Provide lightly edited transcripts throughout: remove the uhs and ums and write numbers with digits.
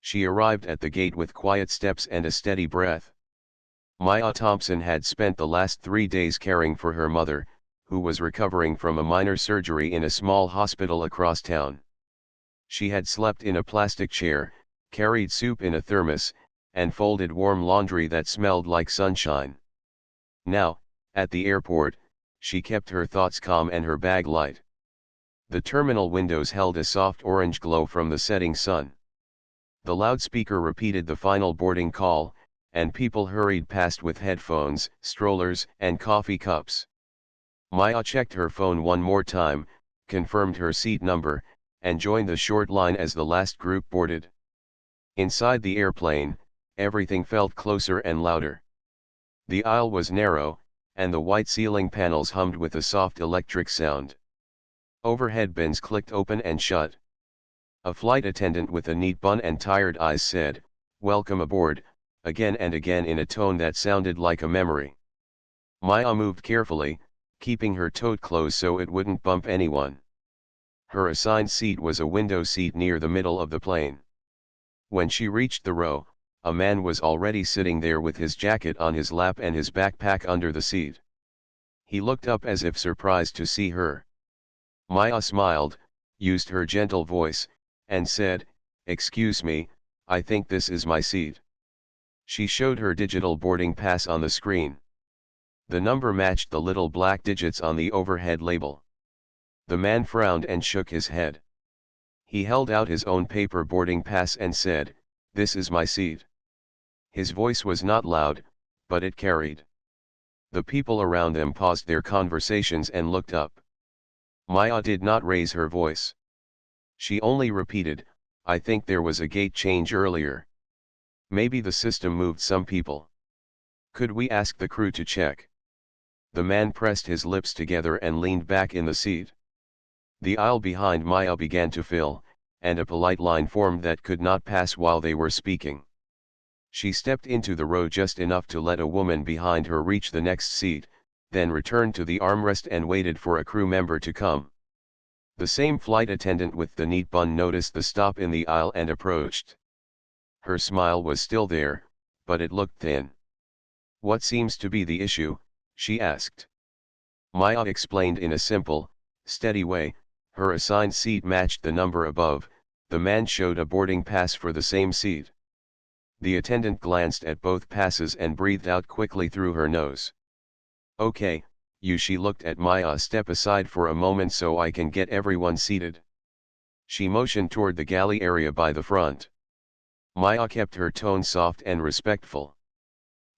She arrived at the gate with quiet steps and a steady breath. Maya Thompson had spent the last 3 days caring for her mother, who was recovering from a minor surgery in a small hospital across town. She had slept in a plastic chair, carried soup in a thermos, and folded warm laundry that smelled like sunshine. Now, at the airport, she kept her thoughts calm and her bag light. The terminal windows held a soft orange glow from the setting sun. The loudspeaker repeated the final boarding call, and people hurried past with headphones, strollers, and coffee cups. Maya checked her phone one more time, confirmed her seat number, and joined the short line as the last group boarded. Inside the airplane, everything felt closer and louder. The aisle was narrow, and the white ceiling panels hummed with a soft electric sound. Overhead bins clicked open and shut. A flight attendant with a neat bun and tired eyes said, "Welcome aboard," again and again in a tone that sounded like a memory. Maya moved carefully, keeping her tote closed so it wouldn't bump anyone. Her assigned seat was a window seat near the middle of the plane. When she reached the row, a man was already sitting there with his jacket on his lap and his backpack under the seat. He looked up as if surprised to see her. Maya smiled, used her gentle voice, and said, "Excuse me, I think this is my seat." She showed her digital boarding pass on the screen. The number matched the little black digits on the overhead label. The man frowned and shook his head. He held out his own paper boarding pass and said, "This is my seat." His voice was not loud, but it carried. The people around them paused their conversations and looked up. Maya did not raise her voice. She only repeated, "I think there was a gate change earlier. Maybe the system moved some people. Could we ask the crew to check?" The man pressed his lips together and leaned back in the seat. The aisle behind Maya began to fill, and a polite line formed that could not pass while they were speaking. She stepped into the row just enough to let a woman behind her reach the next seat, then returned to the armrest and waited for a crew member to come. The same flight attendant with the neat bun noticed the stop in the aisle and approached. Her smile was still there, but it looked thin. "What seems to be the issue?" she asked. Maya explained in a simple, steady way. Her assigned seat matched the number above. The man showed a boarding pass for the same seat. The attendant glanced at both passes and breathed out quickly through her nose. "Okay, you." She looked at Maya. "Step aside for a moment so I can get everyone seated." She motioned toward the galley area by the front. Maya kept her tone soft and respectful.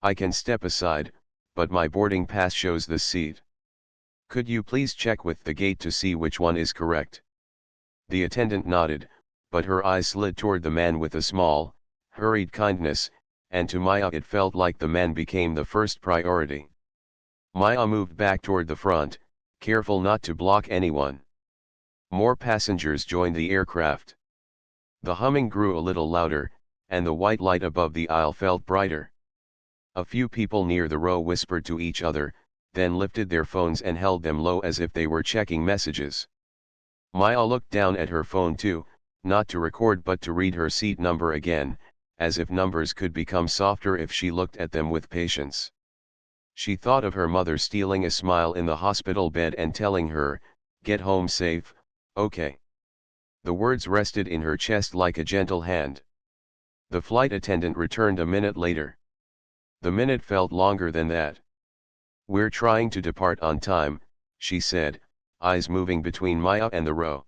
"I can step aside, but my boarding pass shows this seat. Could you please check with the gate to see which one is correct?" The attendant nodded, but her eyes slid toward the man with a small, hurried kindness, and to Maya it felt like the man became the first priority. Maya moved back toward the front, careful not to block anyone. More passengers joined the aircraft. The humming grew a little louder, and the white light above the aisle felt brighter. A few people near the row whispered to each other, then lifted their phones and held them low as if they were checking messages. Maya looked down at her phone too, not to record but to read her seat number again, as if numbers could become softer if she looked at them with patience. She thought of her mother stealing a smile in the hospital bed and telling her, "Get home safe, okay?" The words rested in her chest like a gentle hand. The flight attendant returned a minute later. The minute felt longer than that. "We're trying to depart on time," she said, eyes moving between Maya and the row.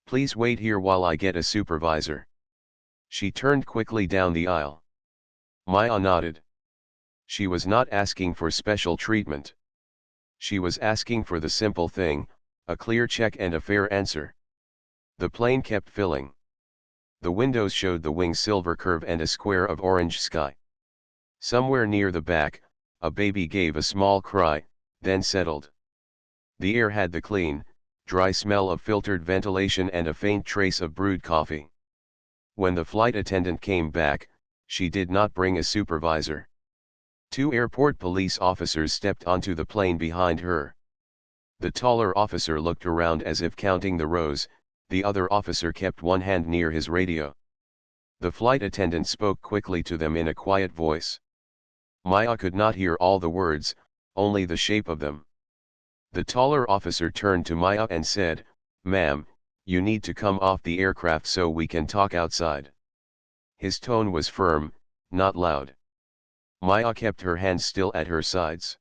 "Please wait here while I get a supervisor." She turned quickly down the aisle. Maya nodded. She was not asking for special treatment. She was asking for the simple thing, a clear check and a fair answer. The plane kept filling. The windows showed the wing's silver curve and a square of orange sky. Somewhere near the back, a baby gave a small cry, then settled. The air had the clean, dry smell of filtered ventilation and a faint trace of brewed coffee. When the flight attendant came back, she did not bring a supervisor. 2 airport police officers stepped onto the plane behind her. The taller officer looked around as if counting the rows, the other officer kept one hand near his radio. The flight attendant spoke quickly to them in a quiet voice. Maya could not hear all the words, only the shape of them. The taller officer turned to Maya and said, "Ma'am, you need to come off the aircraft so we can talk outside." His tone was firm, not loud. Maya kept her hands still at her sides.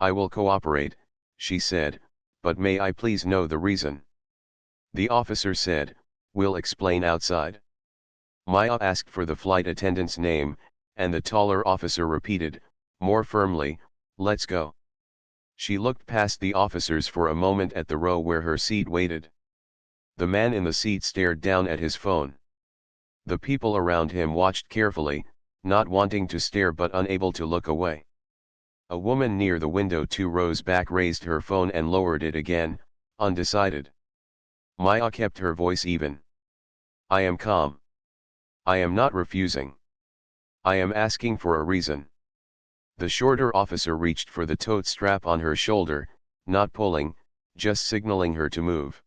"I will cooperate," she said, "but may I please know the reason?" The officer said, "We'll explain outside." Maya asked for the flight attendant's name, and the taller officer repeated, more firmly, "Let's go." She looked past the officers for a moment at the row where her seat waited. The man in the seat stared down at his phone. The people around him watched carefully, not wanting to stare but unable to look away. A woman near the window 2 rows back raised her phone and lowered it again, undecided. Maya kept her voice even. "I am calm. I am not refusing. I am asking for a reason." The shorter officer reached for the tote strap on her shoulder, not pulling, just signaling her to move.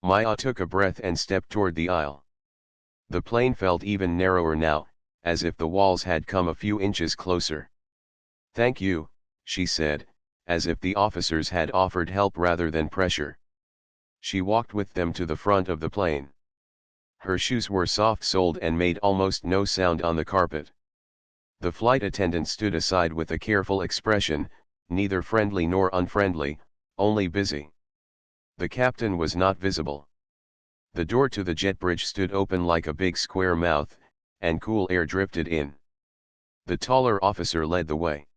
Maya took a breath and stepped toward the aisle. The plane felt even narrower now, as if the walls had come a few inches closer. "Thank you," she said, as if the officers had offered help rather than pressure. She walked with them to the front of the plane. Her shoes were soft-soled and made almost no sound on the carpet. The flight attendant stood aside with a careful expression, neither friendly nor unfriendly, only busy. The captain was not visible. The door to the jet bridge stood open like a big square mouth, and cool air drifted in. The taller officer led the way.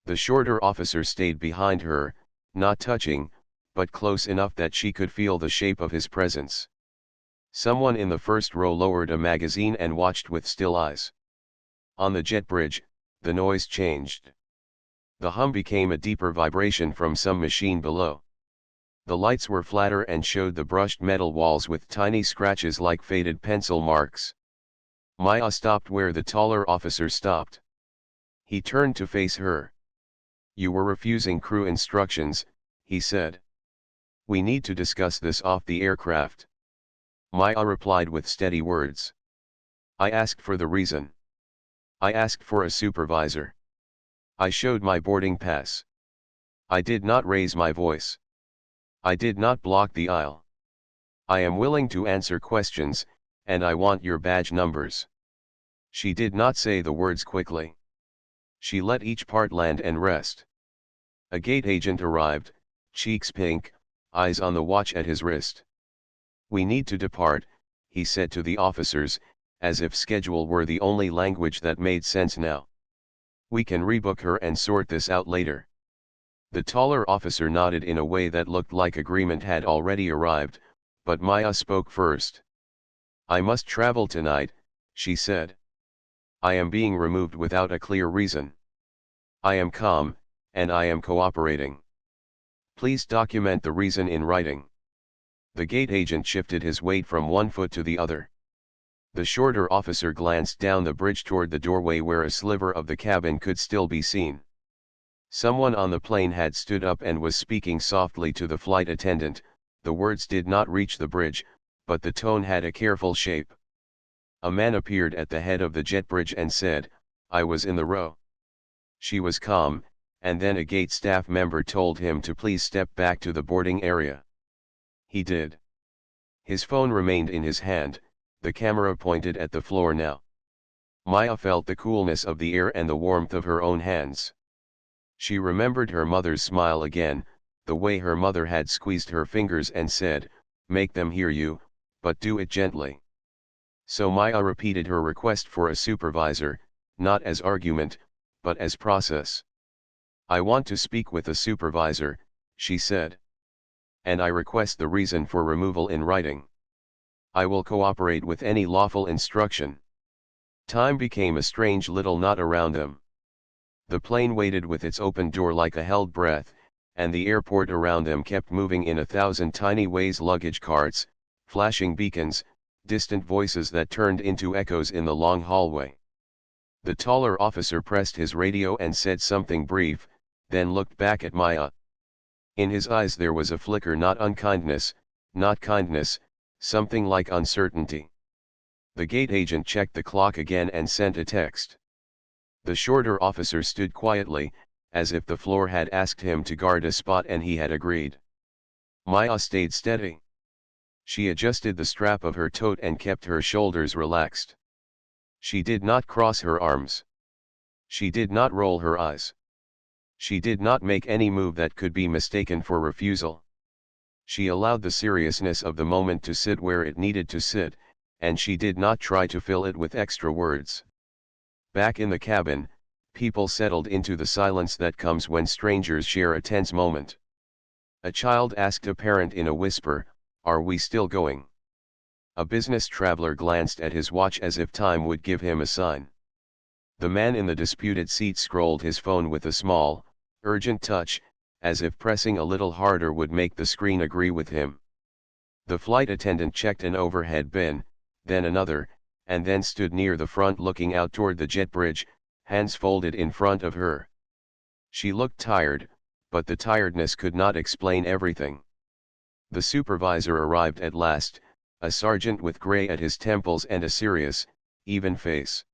The shorter officer stayed behind her, not touching, but close enough that she could feel the shape of his presence. Someone in the first row lowered a magazine and watched with still eyes. On the jet bridge, the noise changed. The hum became a deeper vibration from some machine below. The lights were flatter and showed the brushed metal walls with tiny scratches like faded pencil marks. Maya stopped where the taller officer stopped. He turned to face her. "You were refusing crew instructions," he said. "We need to discuss this off the aircraft." Maya replied with steady words. "I asked for the reason. I asked for a supervisor. I showed my boarding pass. I did not raise my voice. I did not block the aisle. I am willing to answer questions, and I want your badge numbers." She did not say the words quickly. She let each part land and rest. A gate agent arrived, cheeks pink, eyes on the watch at his wrist. "We need to depart," he said to the officers, as if schedule were the only language that made sense now. "We can rebook her and sort this out later." The taller officer nodded in a way that looked like agreement had already arrived, but Maya spoke first. "I must travel tonight," she said. "I am being removed without a clear reason. I am calm, and I am cooperating. Please document the reason in writing." The gate agent shifted his weight from one foot to the other. The shorter officer glanced down the bridge toward the doorway where a sliver of the cabin could still be seen. Someone on the plane had stood up and was speaking softly to the flight attendant. The words did not reach the bridge, but the tone had a careful shape. A man appeared at the head of the jet bridge and said, "I was in the row." She was calm, and then a gate staff member told him to please step back to the boarding area. He did. His phone remained in his hand, the camera pointed at the floor now. Maya felt the coolness of the air and the warmth of her own hands. She remembered her mother's smile again, the way her mother had squeezed her fingers and said, "Make them hear you, but do it gently." So Maya repeated her request for a supervisor, not as argument, but as process. "I want to speak with a supervisor," she said. "And I request the reason for removal in writing. I will cooperate with any lawful instruction." Time became a strange little knot around them. The plane waited with its open door like a held breath, and the airport around them kept moving in 1,000 tiny ways: luggage carts, flashing beacons, distant voices that turned into echoes in the long hallway. The taller officer pressed his radio and said something brief, then looked back at Maya. In his eyes there was a flicker, not unkindness, not kindness, something like uncertainty. The gate agent checked the clock again and sent a text. The shorter officer stood quietly, as if the floor had asked him to guard a spot and he had agreed. Maya stayed steady. She adjusted the strap of her tote and kept her shoulders relaxed. She did not cross her arms. She did not roll her eyes. She did not make any move that could be mistaken for refusal. She allowed the seriousness of the moment to sit where it needed to sit, and she did not try to fill it with extra words. Back in the cabin, people settled into the silence that comes when strangers share a tense moment. A child asked a parent in a whisper, "Are we still going?" A business traveler glanced at his watch as if time would give him a sign. The man in the disputed seat scrolled his phone with a small, urgent touch, as if pressing a little harder would make the screen agree with him. The flight attendant checked an overhead bin, then another, and then stood near the front looking out toward the jet bridge, hands folded in front of her. She looked tired, but the tiredness could not explain everything. The supervisor arrived at last, a sergeant with gray at his temples and a serious, even face.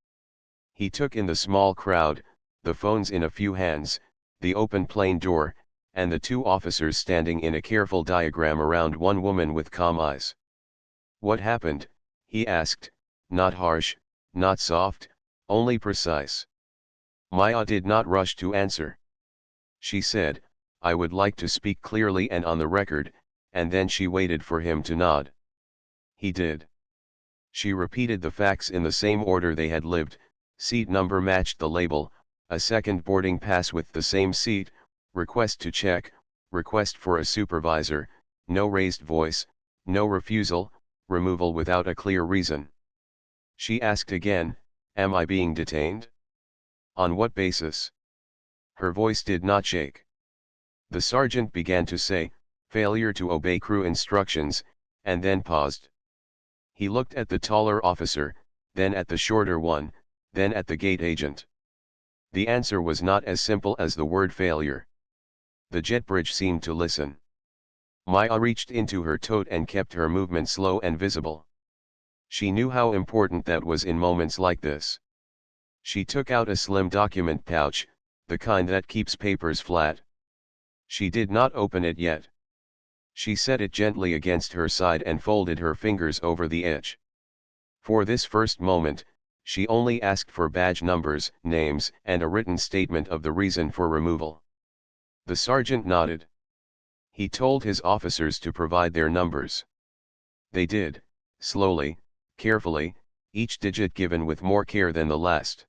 He took in the small crowd, the phones in a few hands, the open plane door, and the two officers standing in a careful diagram around one woman with calm eyes. "What happened?" he asked, not harsh, not soft, only precise. Maya did not rush to answer. She said, "I would like to speak clearly and on the record," and then she waited for him to nod. He did. She repeated the facts in the same order they had lived: seat number matched the label, a second boarding pass with the same seat, request to check, request for a supervisor, no raised voice, no refusal, removal without a clear reason. She asked again, "Am I being detained? On what basis?" Her voice did not shake. The sergeant began to say, "Failure to obey crew instructions," and then paused. He looked at the taller officer, then at the shorter one, then at the gate agent. The answer was not as simple as the word failure. The jet bridge seemed to listen. Maya reached into her tote and kept her movement slow and visible. She knew how important that was in moments like this. She took out a slim document pouch, the kind that keeps papers flat. She did not open it yet. She set it gently against her side and folded her fingers over the edge. For this first moment, she only asked for badge numbers, names, and a written statement of the reason for removal. The sergeant nodded. He told his officers to provide their numbers. They did, slowly, carefully, each digit given with more care than the last.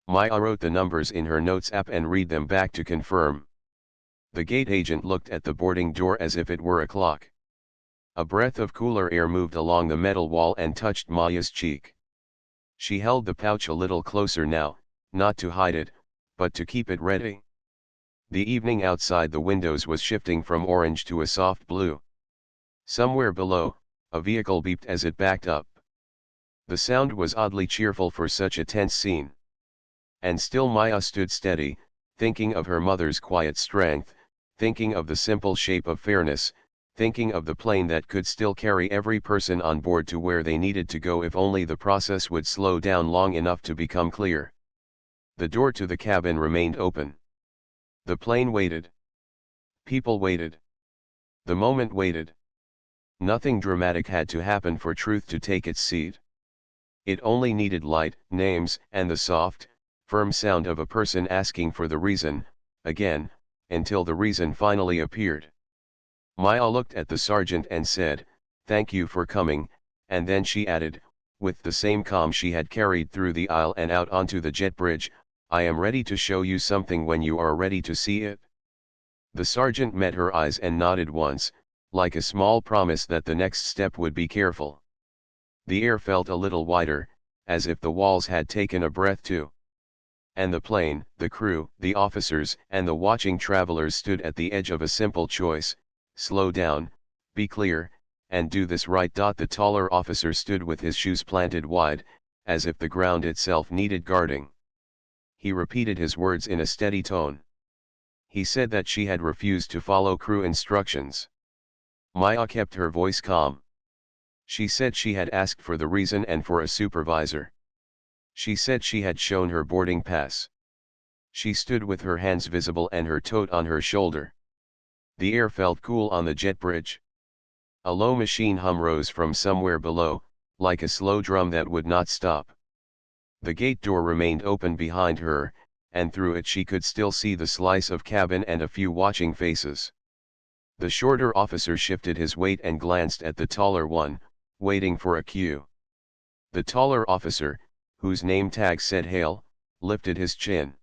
Maya wrote the numbers in her notes app and read them back to confirm. The gate agent looked at the boarding door as if it were a clock. A breath of cooler air moved along the metal wall and touched Maya's cheek. She held the pouch a little closer now, not to hide it, but to keep it ready. The evening outside the windows was shifting from orange to a soft blue. Somewhere below, a vehicle beeped as it backed up. The sound was oddly cheerful for such a tense scene. And still Maya stood steady, thinking of her mother's quiet strength, thinking of the simple shape of fairness, thinking of the plane that could still carry every person on board to where they needed to go if only the process would slow down long enough to become clear. The door to the cabin remained open. The plane waited. People waited. The moment waited. Nothing dramatic had to happen for truth to take its seat. It only needed light, names, and the soft, firm sound of a person asking for the reason, again, until the reason finally appeared. Maya looked at the sergeant and said, "Thank you for coming," and then she added, with the same calm she had carried through the aisle and out onto the jet bridge, "I am ready to show you something when you are ready to see it." The sergeant met her eyes and nodded once, like a small promise that the next step would be careful. The air felt a little wider, as if the walls had taken a breath too. And the plane, the crew, the officers, and the watching travelers stood at the edge of a simple choice: slow down, be clear, and do this right. The taller officer stood with his shoes planted wide, as if the ground itself needed guarding. He repeated his words in a steady tone. He said that she had refused to follow crew instructions. Maya kept her voice calm. She said she had asked for the reason and for a supervisor. She said she had shown her boarding pass. She stood with her hands visible and her tote on her shoulder. The air felt cool on the jet bridge. A low machine hum rose from somewhere below, like a slow drum that would not stop. The gate door remained open behind her, and through it she could still see the slice of cabin and a few watching faces. The shorter officer shifted his weight and glanced at the taller one, waiting for a cue. The taller officer, whose name tag said Hale, lifted his chin.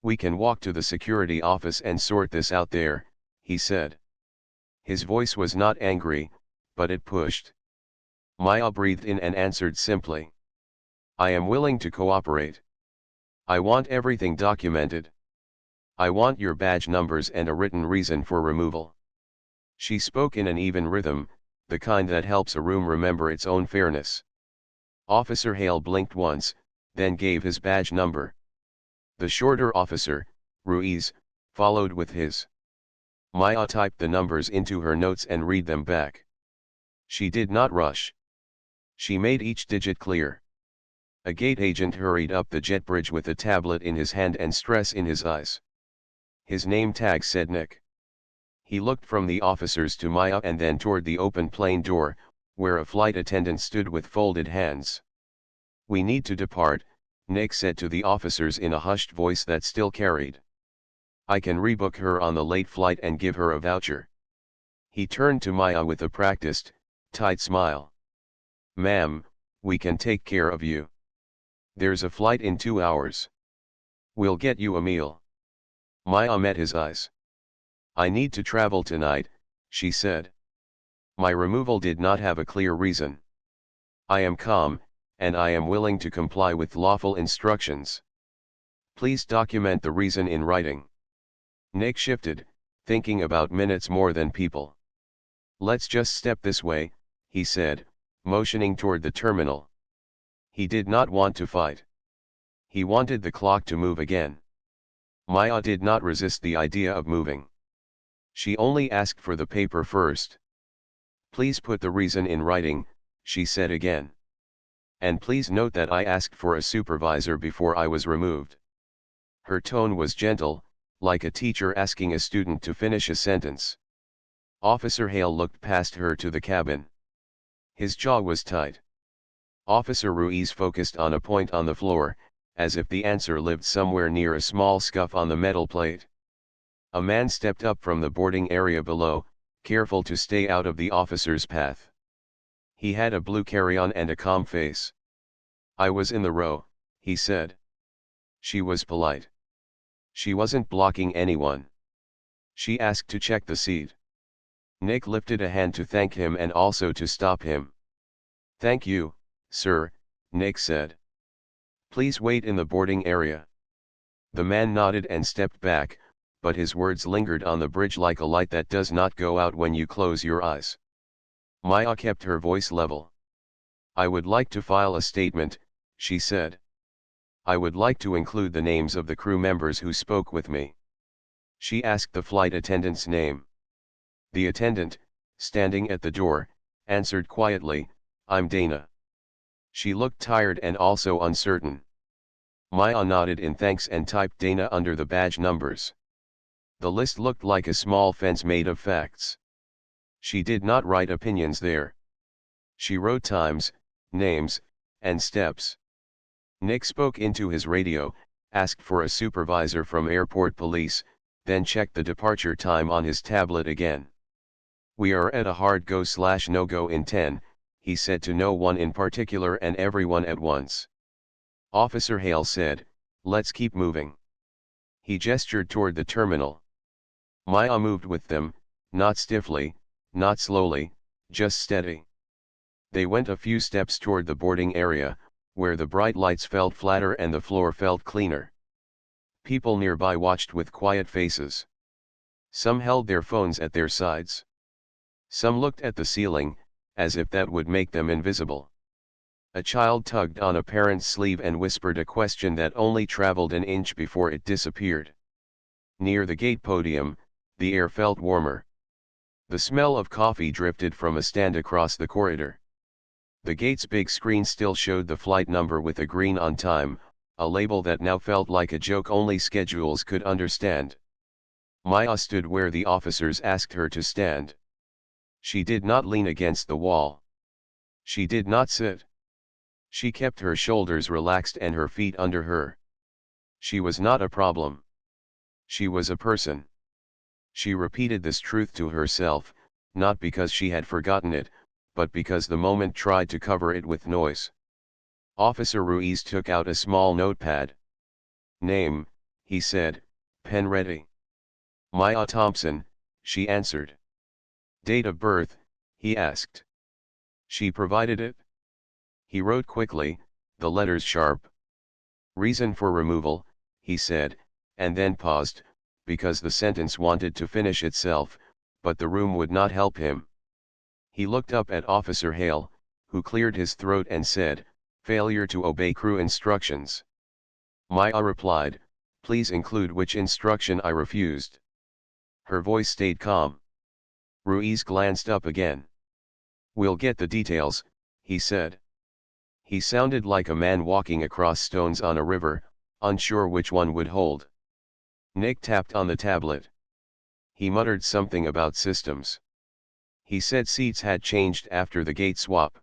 "We can walk to the security office and sort this out there," he said. His voice was not angry, but it pushed. Maya breathed in and answered simply. "I am willing to cooperate. I want everything documented. I want your badge numbers and a written reason for removal." She spoke in an even rhythm, the kind that helps a room remember its own fairness. Officer Hale blinked once, then gave his badge number. The shorter officer, Ruiz, followed with his. Maya typed the numbers into her notes and read them back. She did not rush. She made each digit clear. A gate agent hurried up the jet bridge with a tablet in his hand and stress in his eyes. His name tag said Nick. He looked from the officers to Maya and then toward the open plane door, where a flight attendant stood with folded hands. "We need to depart," Nick said to the officers in a hushed voice that still carried. "I can rebook her on the late flight and give her a voucher." He turned to Maya with a practiced, tight smile. "Ma'am, we can take care of you. There's a flight in 2 hours. We'll get you a meal." Maya met his eyes. "I need to travel tonight," she said. "My removal did not have a clear reason. I am calm, and I am willing to comply with lawful instructions. Please document the reason in writing." Nick shifted, thinking about minutes more than people. "Let's just step this way," he said, motioning toward the terminal. He did not want to fight. He wanted the clock to move again. Maya did not resist the idea of moving. She only asked for the paper first. "Please put the reason in writing," she said again. "And please note that I asked for a supervisor before I was removed." Her tone was gentle, like a teacher asking a student to finish a sentence. Officer Hale looked past her to the cabin. His jaw was tight. Officer Ruiz focused on a point on the floor, as if the answer lived somewhere near a small scuff on the metal plate. A man stepped up from the boarding area below, careful to stay out of the officer's path. He had a blue carry-on and a calm face. "I was in the row," he said. She was polite. She wasn't blocking anyone. She asked to check the seat. Nick lifted a hand to thank him and also to stop him. "Thank you, sir," Nick said. "Please wait in the boarding area." The man nodded and stepped back, but his words lingered on the bridge like a light that does not go out when you close your eyes. Maya kept her voice level. "I would like to file a statement," she said. "I would like to include the names of the crew members who spoke with me." She asked the flight attendant's name. The attendant, standing at the door, answered quietly, "I'm Dana." She looked tired and also uncertain. Maya nodded in thanks and typed Dana under the badge numbers. The list looked like a small fence made of facts. She did not write opinions there. She wrote times, names, and steps. Nick spoke into his radio, asked for a supervisor from airport police, then checked the departure time on his tablet again. "We are at a hard go/no-go in 10, he said to no one in particular and everyone at once. Officer Hale said, "Let's keep moving." He gestured toward the terminal. Maya moved with them, not stiffly, not slowly, just steady. They went a few steps toward the boarding area, where the bright lights felt flatter and the floor felt cleaner. People nearby watched with quiet faces. Some held their phones at their sides. Some looked at the ceiling, as if that would make them invisible. A child tugged on a parent's sleeve and whispered a question that only traveled an inch before it disappeared. Near the gate podium, the air felt warmer. The smell of coffee drifted from a stand across the corridor. The gate's big screen still showed the flight number with a green on time, a label that now felt like a joke only schedules could understand. Maya stood where the officers asked her to stand. She did not lean against the wall. She did not sit. She kept her shoulders relaxed and her feet under her. She was not a problem. She was a person. She repeated this truth to herself, not because she had forgotten it, but because the moment tried to cover it with noise. Officer Ruiz took out a small notepad. "Name," he said, pen ready. "Maya Thompson," she answered. "Date of birth," he asked. She provided it. He wrote quickly, the letters sharp. "Reason for removal," he said, and then paused, because the sentence wanted to finish itself, but the room would not help him. He looked up at Officer Hale, who cleared his throat and said, "Failure to obey crew instructions." Maya replied, "Please include which instruction I refused." Her voice stayed calm. Ruiz glanced up again. "We'll get the details," he said. He sounded like a man walking across stones on a river, unsure which one would hold. Nick tapped on the tablet. He muttered something about systems. He said seats had changed after the gate swap.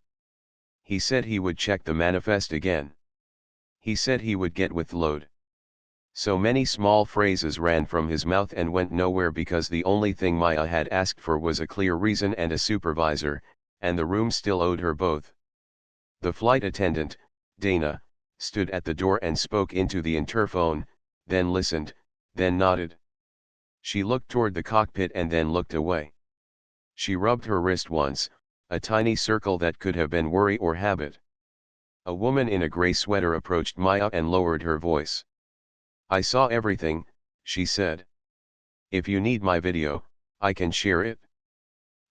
He said he would check the manifest again. He said he would get with load. So many small phrases ran from his mouth and went nowhere because the only thing Maya had asked for was a clear reason and a supervisor, and the room still owed her both. The flight attendant, Dana, stood at the door and spoke into the interphone, then listened, then nodded. She looked toward the cockpit and then looked away. She rubbed her wrist once, a tiny circle that could have been worry or habit. A woman in a gray sweater approached Maya and lowered her voice. "I saw everything," she said. "If you need my video, I can share it."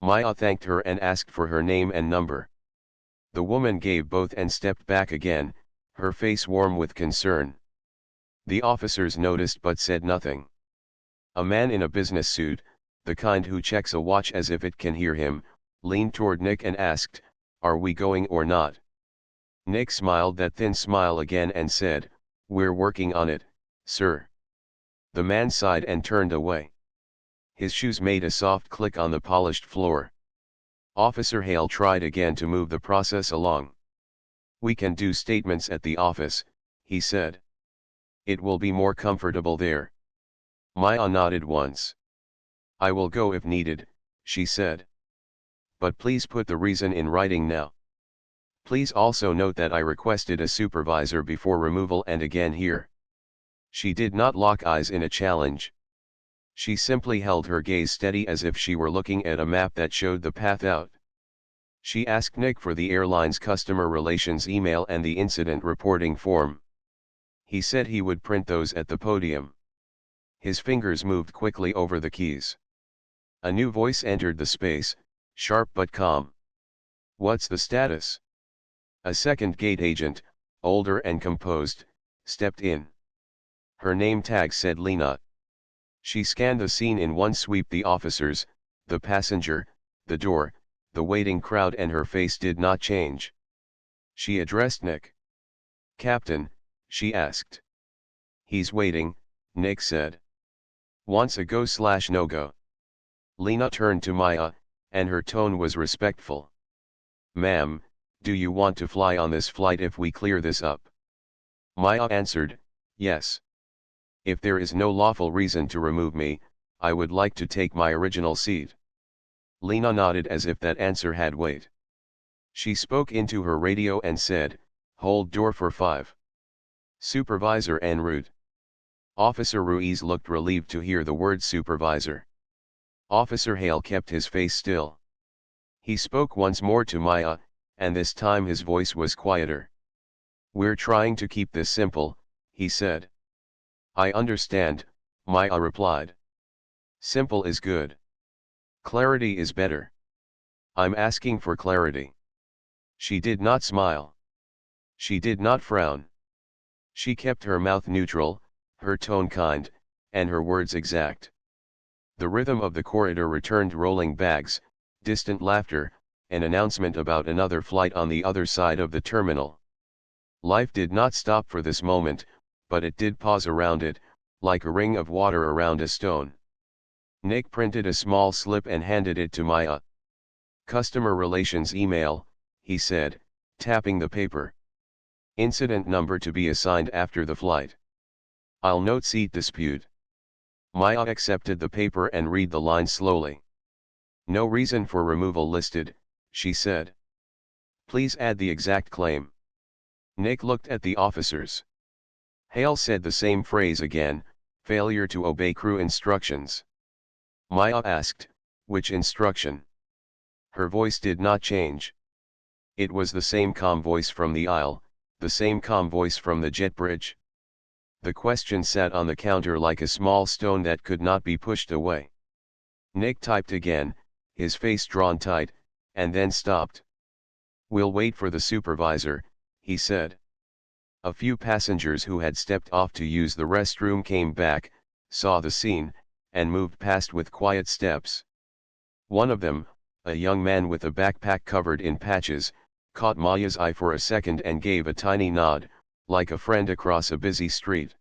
Maya thanked her and asked for her name and number. The woman gave both and stepped back again, her face warm with concern. The officers noticed but said nothing. A man in a business suit, the kind who checks a watch as if it can hear him, leaned toward Nick and asked, "Are we going or not?" Nick smiled that thin smile again and said, "We're working on it, sir." The man sighed and turned away. His shoes made a soft click on the polished floor. Officer Hale tried again to move the process along. "We can do statements at the office," he said. "It will be more comfortable there." Maya nodded once. "I will go if needed," she said. "But please put the reason in writing now. Please also note that I requested a supervisor before removal and again here." She did not lock eyes in a challenge. She simply held her gaze steady as if she were looking at a map that showed the path out. She asked Nick for the airline's customer relations email and the incident reporting form. He said he would print those at the podium. His fingers moved quickly over the keys. A new voice entered the space, sharp but calm. "What's the status?" A second gate agent, older and composed, stepped in. Her name tag said Lena. She scanned the scene in one sweep: the officers, the passenger, the door, the waiting crowd, and her face did not change. She addressed Nick. "Captain," she asked. "He's waiting," Nick said. "Wants a go/no-go." Lena turned to Maya, and her tone was respectful. "Ma'am, do you want to fly on this flight if we clear this up?" Maya answered, "Yes. If there is no lawful reason to remove me, I would like to take my original seat." Lena nodded as if that answer had weight. She spoke into her radio and said, "Hold door for 5. Supervisor en route." Officer Ruiz looked relieved to hear the word supervisor. Officer Hale kept his face still. He spoke once more to Maya, and this time his voice was quieter. "We're trying to keep this simple," he said. "I understand," Maya replied. "Simple is good. Clarity is better. I'm asking for clarity." She did not smile. She did not frown. She kept her mouth neutral, her tone kind, and her words exact. The rhythm of the corridor returned: rolling bags, distant laughter, an announcement about another flight on the other side of the terminal. Life did not stop for this moment, but it did pause around it, like a ring of water around a stone. Nick printed a small slip and handed it to Maya. "Customer relations email," he said, tapping the paper. "Incident number to be assigned after the flight. I'll note seat dispute." Maya accepted the paper and read the line slowly. "No reason for removal listed," she said. "Please add the exact claim." Nick looked at the officers. Hale said the same phrase again, "Failure to obey crew instructions." Maya asked, "Which instruction?" Her voice did not change. It was the same calm voice from the aisle, the same calm voice from the jet bridge. The question sat on the counter like a small stone that could not be pushed away. Nick typed again, his face drawn tight, and then stopped. "We'll wait for the supervisor," he said. A few passengers who had stepped off to use the restroom came back, saw the scene, and moved past with quiet steps. One of them, a young man with a backpack covered in patches, caught Maya's eye for a second and gave a tiny nod, like a friend across a busy street.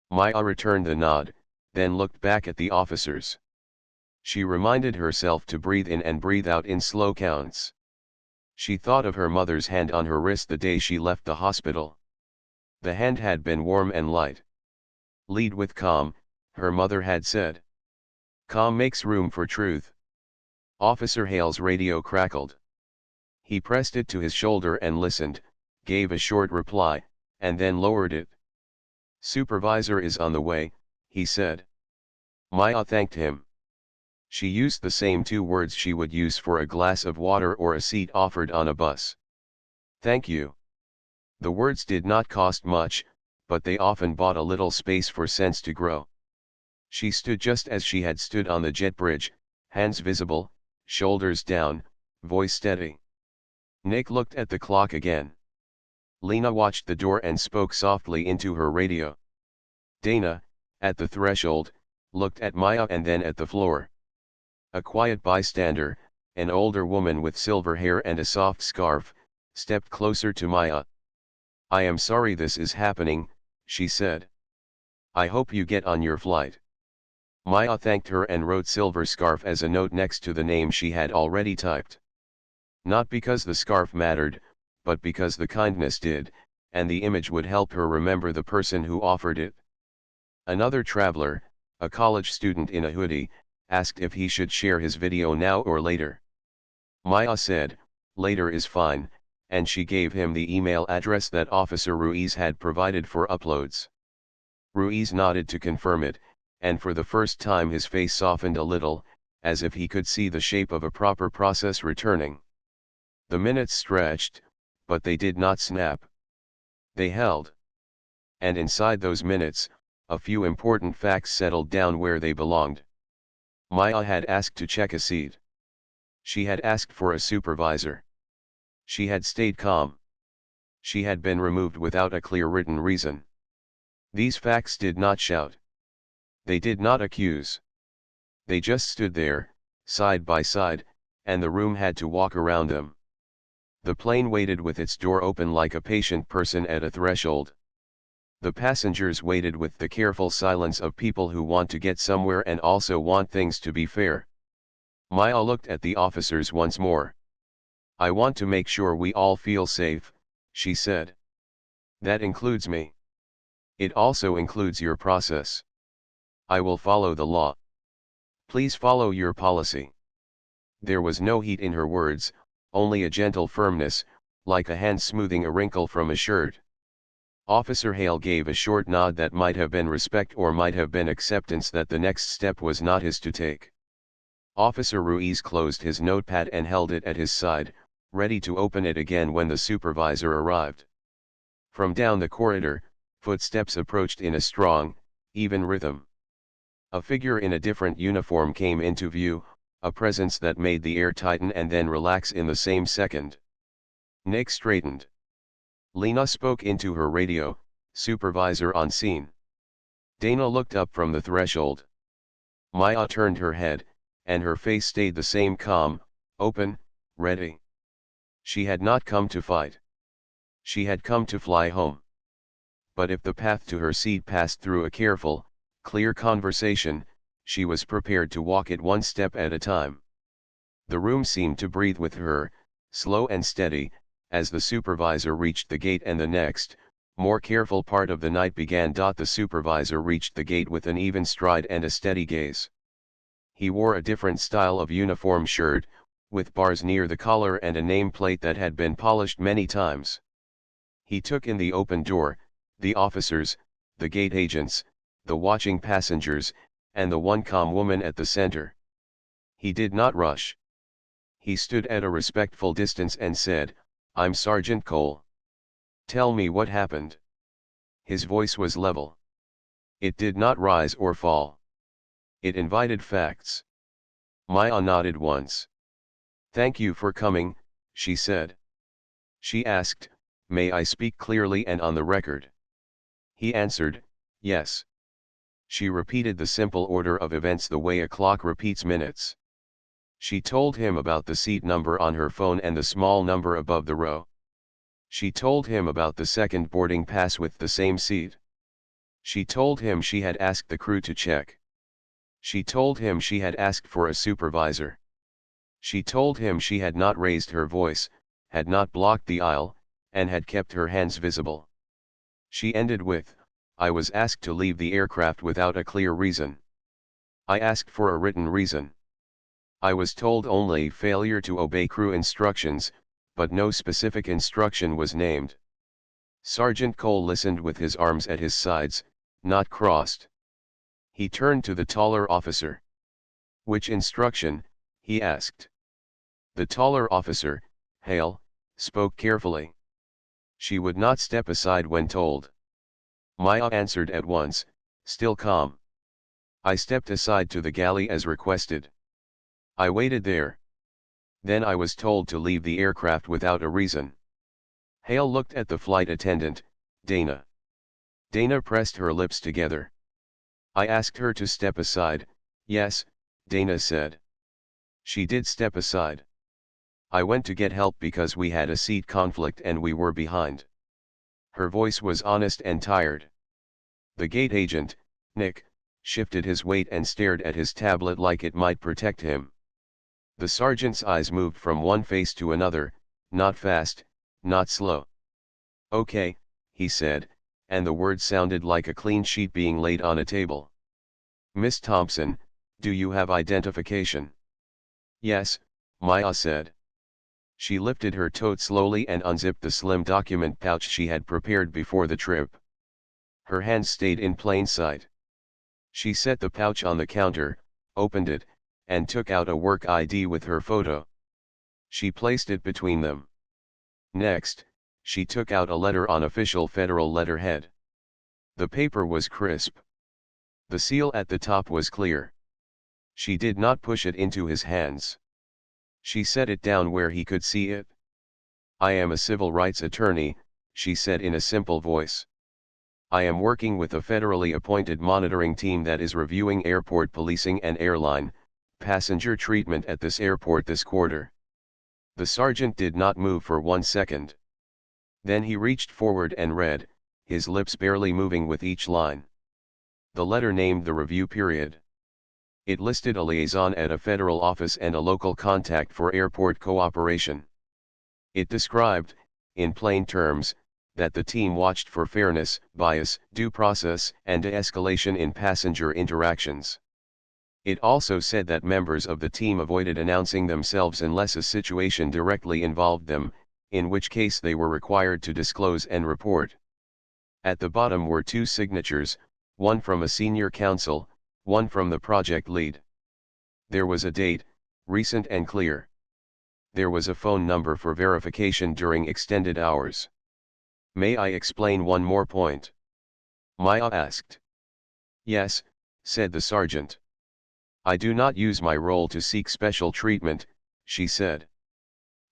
Maya returned the nod, then looked back at the officers. She reminded herself to breathe in and breathe out in slow counts. She thought of her mother's hand on her wrist the day she left the hospital. The hand had been warm and light. "Lead with calm," her mother had said. "Calm makes room for truth." Officer Hale's radio crackled. He pressed it to his shoulder and listened, gave a short reply, and then lowered it. "Supervisor is on the way," he said. Maya thanked him. She used the same 2 words she would use for a glass of water or a seat offered on a bus. "Thank you." The words did not cost much, but they often bought a little space for sense to grow. She stood just as she had stood on the jet bridge, hands visible, shoulders down, voice steady. Nick looked at the clock again. Lena watched the door and spoke softly into her radio. Dana, at the threshold, looked at Maya and then at the floor. A quiet bystander, an older woman with silver hair and a soft scarf, stepped closer to Maya. "I am sorry this is happening," she said. "I hope you get on your flight." Maya thanked her and wrote "silver scarf" as a note next to the name she had already typed. Not because the scarf mattered, but because the kindness did, and the image would help her remember the person who offered it. Another traveler, a college student in a hoodie, asked if he should share his video now or later. Maya said, "Later is fine," and she gave him the email address that Officer Ruiz had provided for uploads. Ruiz nodded to confirm it, and for the first time his face softened a little, as if he could see the shape of a proper process returning. The minutes stretched, but they did not snap. They held. And inside those minutes, a few important facts settled down where they belonged. Maya had asked to check a seat. She had asked for a supervisor. She had stayed calm. She had been removed without a clear written reason. These facts did not shout. They did not accuse. They just stood there, side by side, and the room had to walk around them. The plane waited with its door open like a patient person at a threshold. The passengers waited with the careful silence of people who want to get somewhere and also want things to be fair. Maya looked at the officers once more. "I want to make sure we all feel safe," she said. "That includes me. It also includes your process. I will follow the law. Please follow your policy." There was no heat in her words, only a gentle firmness, like a hand smoothing a wrinkle from a shirt. Officer Hale gave a short nod that might have been respect or might have been acceptance that the next step was not his to take. Officer Ruiz closed his notepad and held it at his side, ready to open it again when the supervisor arrived. From down the corridor, footsteps approached in a strong, even rhythm. A figure in a different uniform came into view, a presence that made the air tighten and then relax in the same second. Nick straightened. Lena spoke into her radio, "Supervisor on scene." Dana looked up from the threshold. Maya turned her head, and her face stayed the same calm, open, Ready. She had not come to fight. She had come to fly home. But if the path to her seat passed through a careful, clear conversation, she was prepared to walk it one step at a time. The room seemed to breathe with her, slow and steady, as the supervisor reached the gate and the next, more careful part of the night began. The supervisor reached the gate with an even stride and a steady gaze. He wore a different style of uniform shirt, with bars near the collar and a nameplate that had been polished many times. He took in the open door, the officers, the gate agents, the watching passengers, and the one calm woman at the center. He did not rush. He stood at a respectful distance and said, "I'm Sergeant Cole. Tell me what happened." His voice was level. It did not rise or fall. It invited facts. Maya nodded once. "Thank you for coming," she said. She asked, "May I speak clearly and on the record?" He answered, "Yes." She repeated the simple order of events the way a clock repeats minutes. She told him about the seat number on her phone and the small number above the row. She told him about the second boarding pass with the same seat. She told him she had asked the crew to check. She told him she had asked for a supervisor. She told him she had not raised her voice, had not blocked the aisle, and had kept her hands visible. She ended with, "I was asked to leave the aircraft without a clear reason. I asked for a written reason. I was told only failure to obey crew instructions, but no specific instruction was named." Sergeant Cole listened with his arms at his sides, not crossed. He turned to the taller officer. "Which instruction?" he asked. The taller officer, Hale, spoke carefully. She would not step aside when told. Maya answered at once, still calm. "I stepped aside to the galley as requested. I waited there. Then I was told to leave the aircraft without a reason." Hale looked at the flight attendant, Dana. Dana pressed her lips together. "I asked her to step aside, yes," Dana said. "She did step aside. I went to get help because we had a seat conflict and we were behind." Her voice was honest and tired. The gate agent, Nick, shifted his weight and stared at his tablet like it might protect him. The sergeant's eyes moved from one face to another, not fast, not slow. "Okay," he said, and the words sounded like a clean sheet being laid on a table. "Miss Thompson, do you have identification?" "Yes," Maya said. She lifted her tote slowly and unzipped the slim document pouch she had prepared before the trip. Her hands stayed in plain sight. She set the pouch on the counter, opened it, and took out a work ID with her photo. She placed it between them. Next, she took out a letter on official federal letterhead. The paper was crisp. The seal at the top was clear. She did not push it into his hands. She set it down where he could see it. "I am a civil rights attorney," she said in a simple voice. "I am working with a federally appointed monitoring team that is reviewing airport policing and airline passenger treatment at this airport this quarter." The sergeant did not move for 1 second. Then he reached forward and read, his lips barely moving with each line. The letter named the review period. It listed a liaison at a federal office and a local contact for airport cooperation. It described, in plain terms, that the team watched for fairness, bias, due process, and de-escalation in passenger interactions. It also said that members of the team avoided announcing themselves unless a situation directly involved them, in which case they were required to disclose and report. At the bottom were 2 signatures, one from a senior counsel, one from the project lead. There was a date, recent and clear. There was a phone number for verification during extended hours. "May I explain one more point?" Maya asked. "Yes," said the sergeant. "I do not use my role to seek special treatment," she said.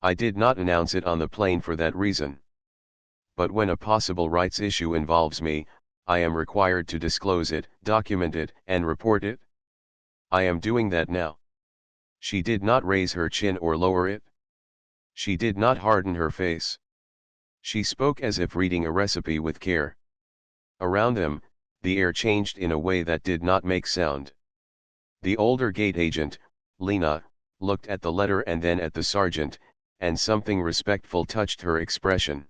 "I did not announce it on the plane for that reason. But when a possible rights issue involves me, I am required to disclose it, document it, and report it. I am doing that now." She did not raise her chin or lower it. She did not harden her face. She spoke as if reading a recipe with care. Around them, the air changed in a way that did not make sound. The older gate agent, Lena, looked at the letter and then at the sergeant, and something respectful touched her expression.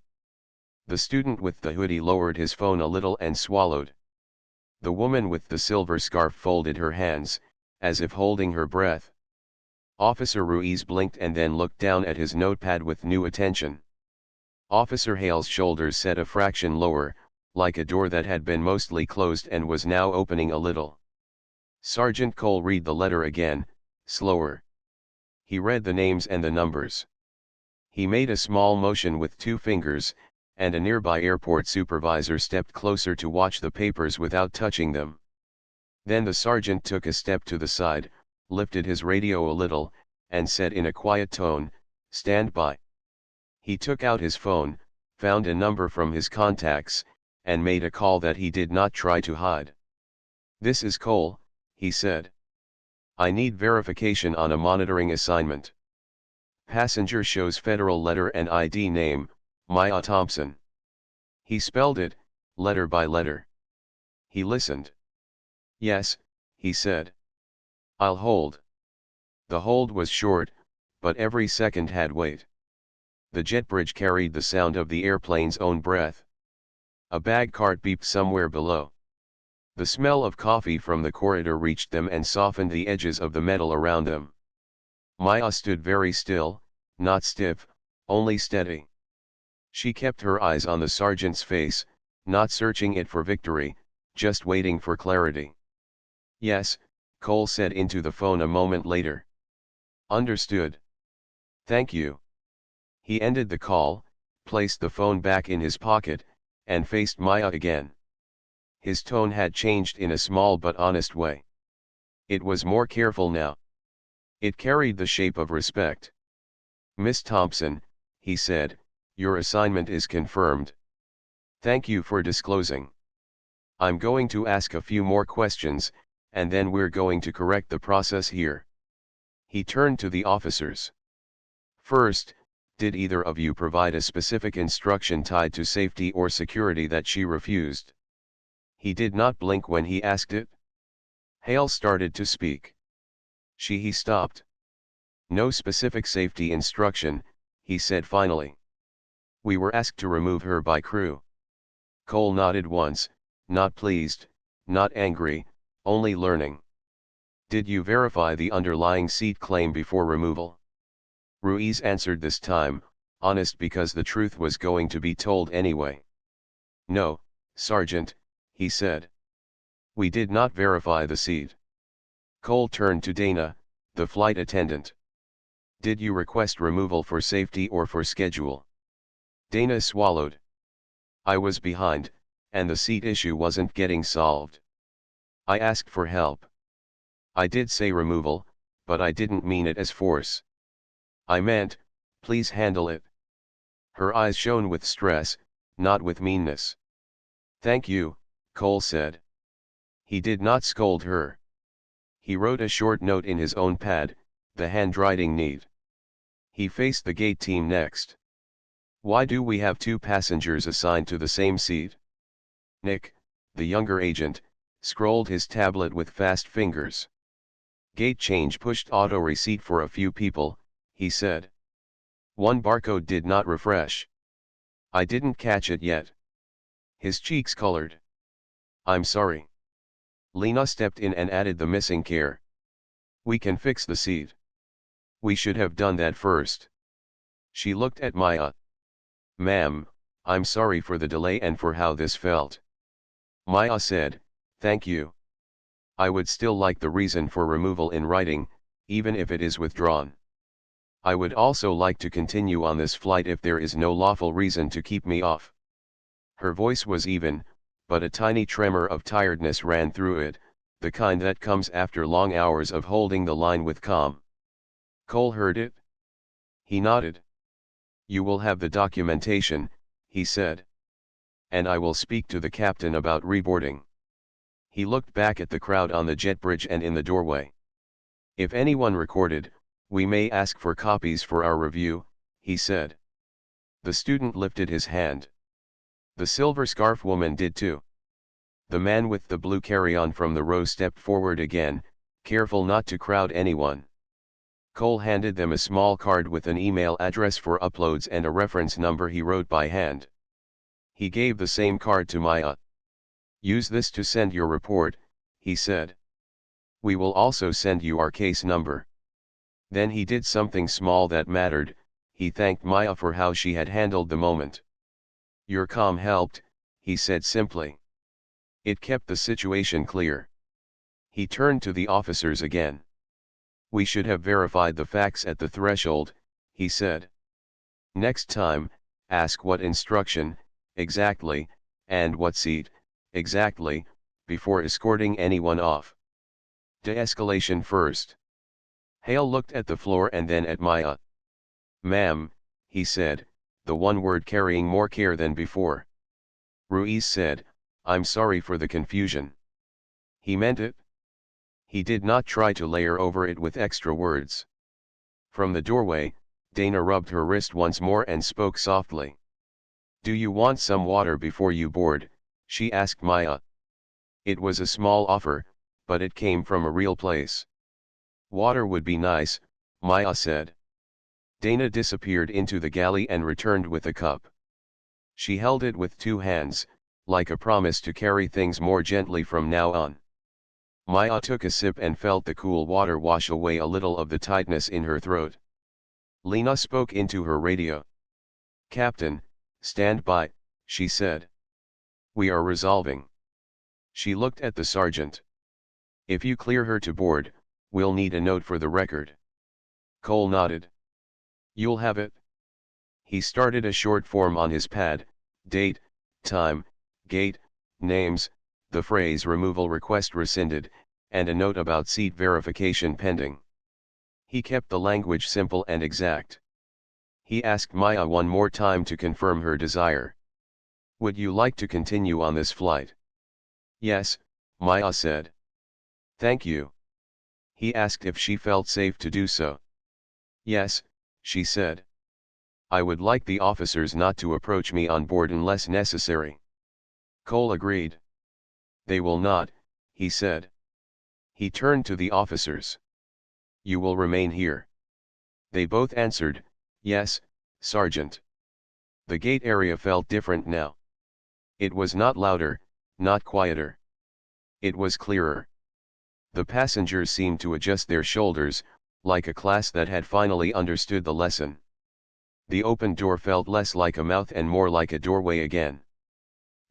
The student with the hoodie lowered his phone a little and swallowed. The woman with the silver scarf folded her hands, as if holding her breath. Officer Ruiz blinked and then looked down at his notepad with new attention. Officer Hale's shoulders set a fraction lower, like a door that had been mostly closed and was now opening a little. Sergeant Cole read the letter again, slower. He read the names and the numbers. He made a small motion with two fingers, and a nearby airport supervisor stepped closer to watch the papers without touching them. Then the sergeant took a step to the side, lifted his radio a little, and said in a quiet tone, "Stand by." He took out his phone, found a number from his contacts, and made a call that he did not try to hide. "This is Cole," he said. "I need verification on a monitoring assignment. Passenger shows federal letter and ID name, Maya Thompson." He spelled it, letter by letter. He listened. "Yes," he said. "I'll hold." The hold was short, but every second had weight. The jet bridge carried the sound of the airplane's own breath. A bag cart beeped somewhere below. The smell of coffee from the corridor reached them and softened the edges of the metal around them. Maya stood very still, not stiff, only steady. She kept her eyes on the sergeant's face, not searching it for victory, just waiting for clarity. "Yes," Cole said into the phone a moment later. "Understood. Thank you." He ended the call, placed the phone back in his pocket, and faced Maya again. His tone had changed in a small but honest way. It was more careful now. It carried the shape of respect. "Miss Thompson," he said, "your assignment is confirmed. Thank you for disclosing. I'm going to ask a few more questions, and then we're going to correct the process here." He turned to the officers. "First, did either of you provide a specific instruction tied to safety or security that she refused?" He did not blink when he asked it. Hale started to speak. He stopped. "No specific safety instruction," he said finally. "We were asked to remove her by crew." Cole nodded once, not pleased, not angry, only learning. "Did you verify the underlying seat claim before removal?" Ruiz answered this time, honest because the truth was going to be told anyway. "No, Sergeant," he said. "We did not verify the seat." Cole turned to Dana, the flight attendant. "Did you request removal for safety or for schedule?" Dana swallowed. "I was behind, and the seat issue wasn't getting solved. I asked for help. I did say removal, but I didn't mean it as force. I meant, please handle it." Her eyes shone with stress, not with meanness. "Thank you," Cole said. He did not scold her. He wrote a short note in his own pad, the handwriting neat. He faced the gate team next. "Why do we have two passengers assigned to the same seat?" Nick, the younger agent, scrolled his tablet with fast fingers. "Gate change pushed auto receipt for a few people," he said. "One barcode did not refresh. I didn't catch it yet." His cheeks colored. "I'm sorry." Lena stepped in and added the missing care. "We can fix the seat. We should have done that first." She looked at Maya. "Ma'am, I'm sorry for the delay and for how this felt." Maya said, "Thank you. I would still like the reason for removal in writing, even if it is withdrawn. I would also like to continue on this flight if there is no lawful reason to keep me off." Her voice was even, but a tiny tremor of tiredness ran through it, the kind that comes after long hours of holding the line with calm. Cole heard it. He nodded. "You will have the documentation," he said. "And I will speak to the captain about reboarding." He looked back at the crowd on the jet bridge and in the doorway. "If anyone recorded, we may ask for copies for our review," he said. The student lifted his hand. The silver scarf woman did too. The man with the blue carry-on from the row stepped forward again, careful not to crowd anyone. Cole handed them a small card with an email address for uploads and a reference number he wrote by hand. He gave the same card to Maya. "Use this to send your report," he said. "We will also send you our case number." Then he did something small that mattered. He thanked Maya for how she had handled the moment. "Your calm helped," he said simply. It kept the situation clear. He turned to the officers again. "We should have verified the facts at the threshold," he said. "Next time, ask what instruction, exactly, and what seat, exactly, before escorting anyone off. De-escalation first." Hale looked at the floor and then at Maya. "Ma'am," he said, the one word carrying more care than before. Ruiz said, "I'm sorry for the confusion." He meant it. He did not try to layer over it with extra words. From the doorway, Dana rubbed her wrist once more and spoke softly. "Do you want some water before you board?" she asked Maya. It was a small offer, but it came from a real place. "Water would be nice," Maya said. Dana disappeared into the galley and returned with a cup. She held it with two hands, like a promise to carry things more gently from now on. Maya took a sip and felt the cool water wash away a little of the tightness in her throat. Lena spoke into her radio. "Captain, stand by," she said. "We are resolving." She looked at the sergeant. "If you clear her to board, we'll need a note for the record." Cole nodded. "You'll have it." He started a short form on his pad: date, time, gate, names, the phrase "removal request rescinded," and a note about seat verification pending. He kept the language simple and exact. He asked Maya one more time to confirm her desire. "Would you like to continue on this flight?" "Yes," Maya said. "Thank you." He asked if she felt safe to do so. "Yes," she said. "I would like the officers not to approach me on board unless necessary." Cole agreed. "They will not," he said. He turned to the officers. "You will remain here." They both answered, "Yes, Sergeant." The gate area felt different now. It was not louder, not quieter. It was clearer. The passengers seemed to adjust their shoulders, like a class that had finally understood the lesson. The open door felt less like a mouth and more like a doorway again.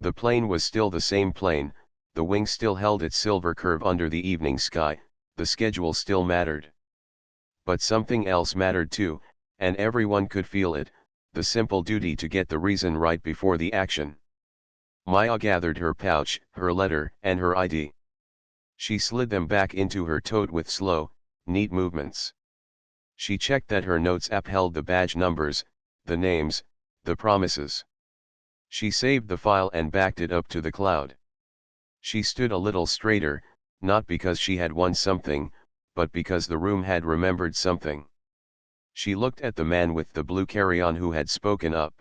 The plane was still the same plane, the wing still held its silver curve under the evening sky, the schedule still mattered. But something else mattered too, and everyone could feel it, the simple duty to get the reason right before the action. Maya gathered her pouch, her letter, and her ID. She slid them back into her tote with slow, neat movements. She checked that her notes app held the badge numbers, the names, the promises. She saved the file and backed it up to the cloud. She stood a little straighter, not because she had won something, but because the room had remembered something. She looked at the man with the blue carry-on who had spoken up.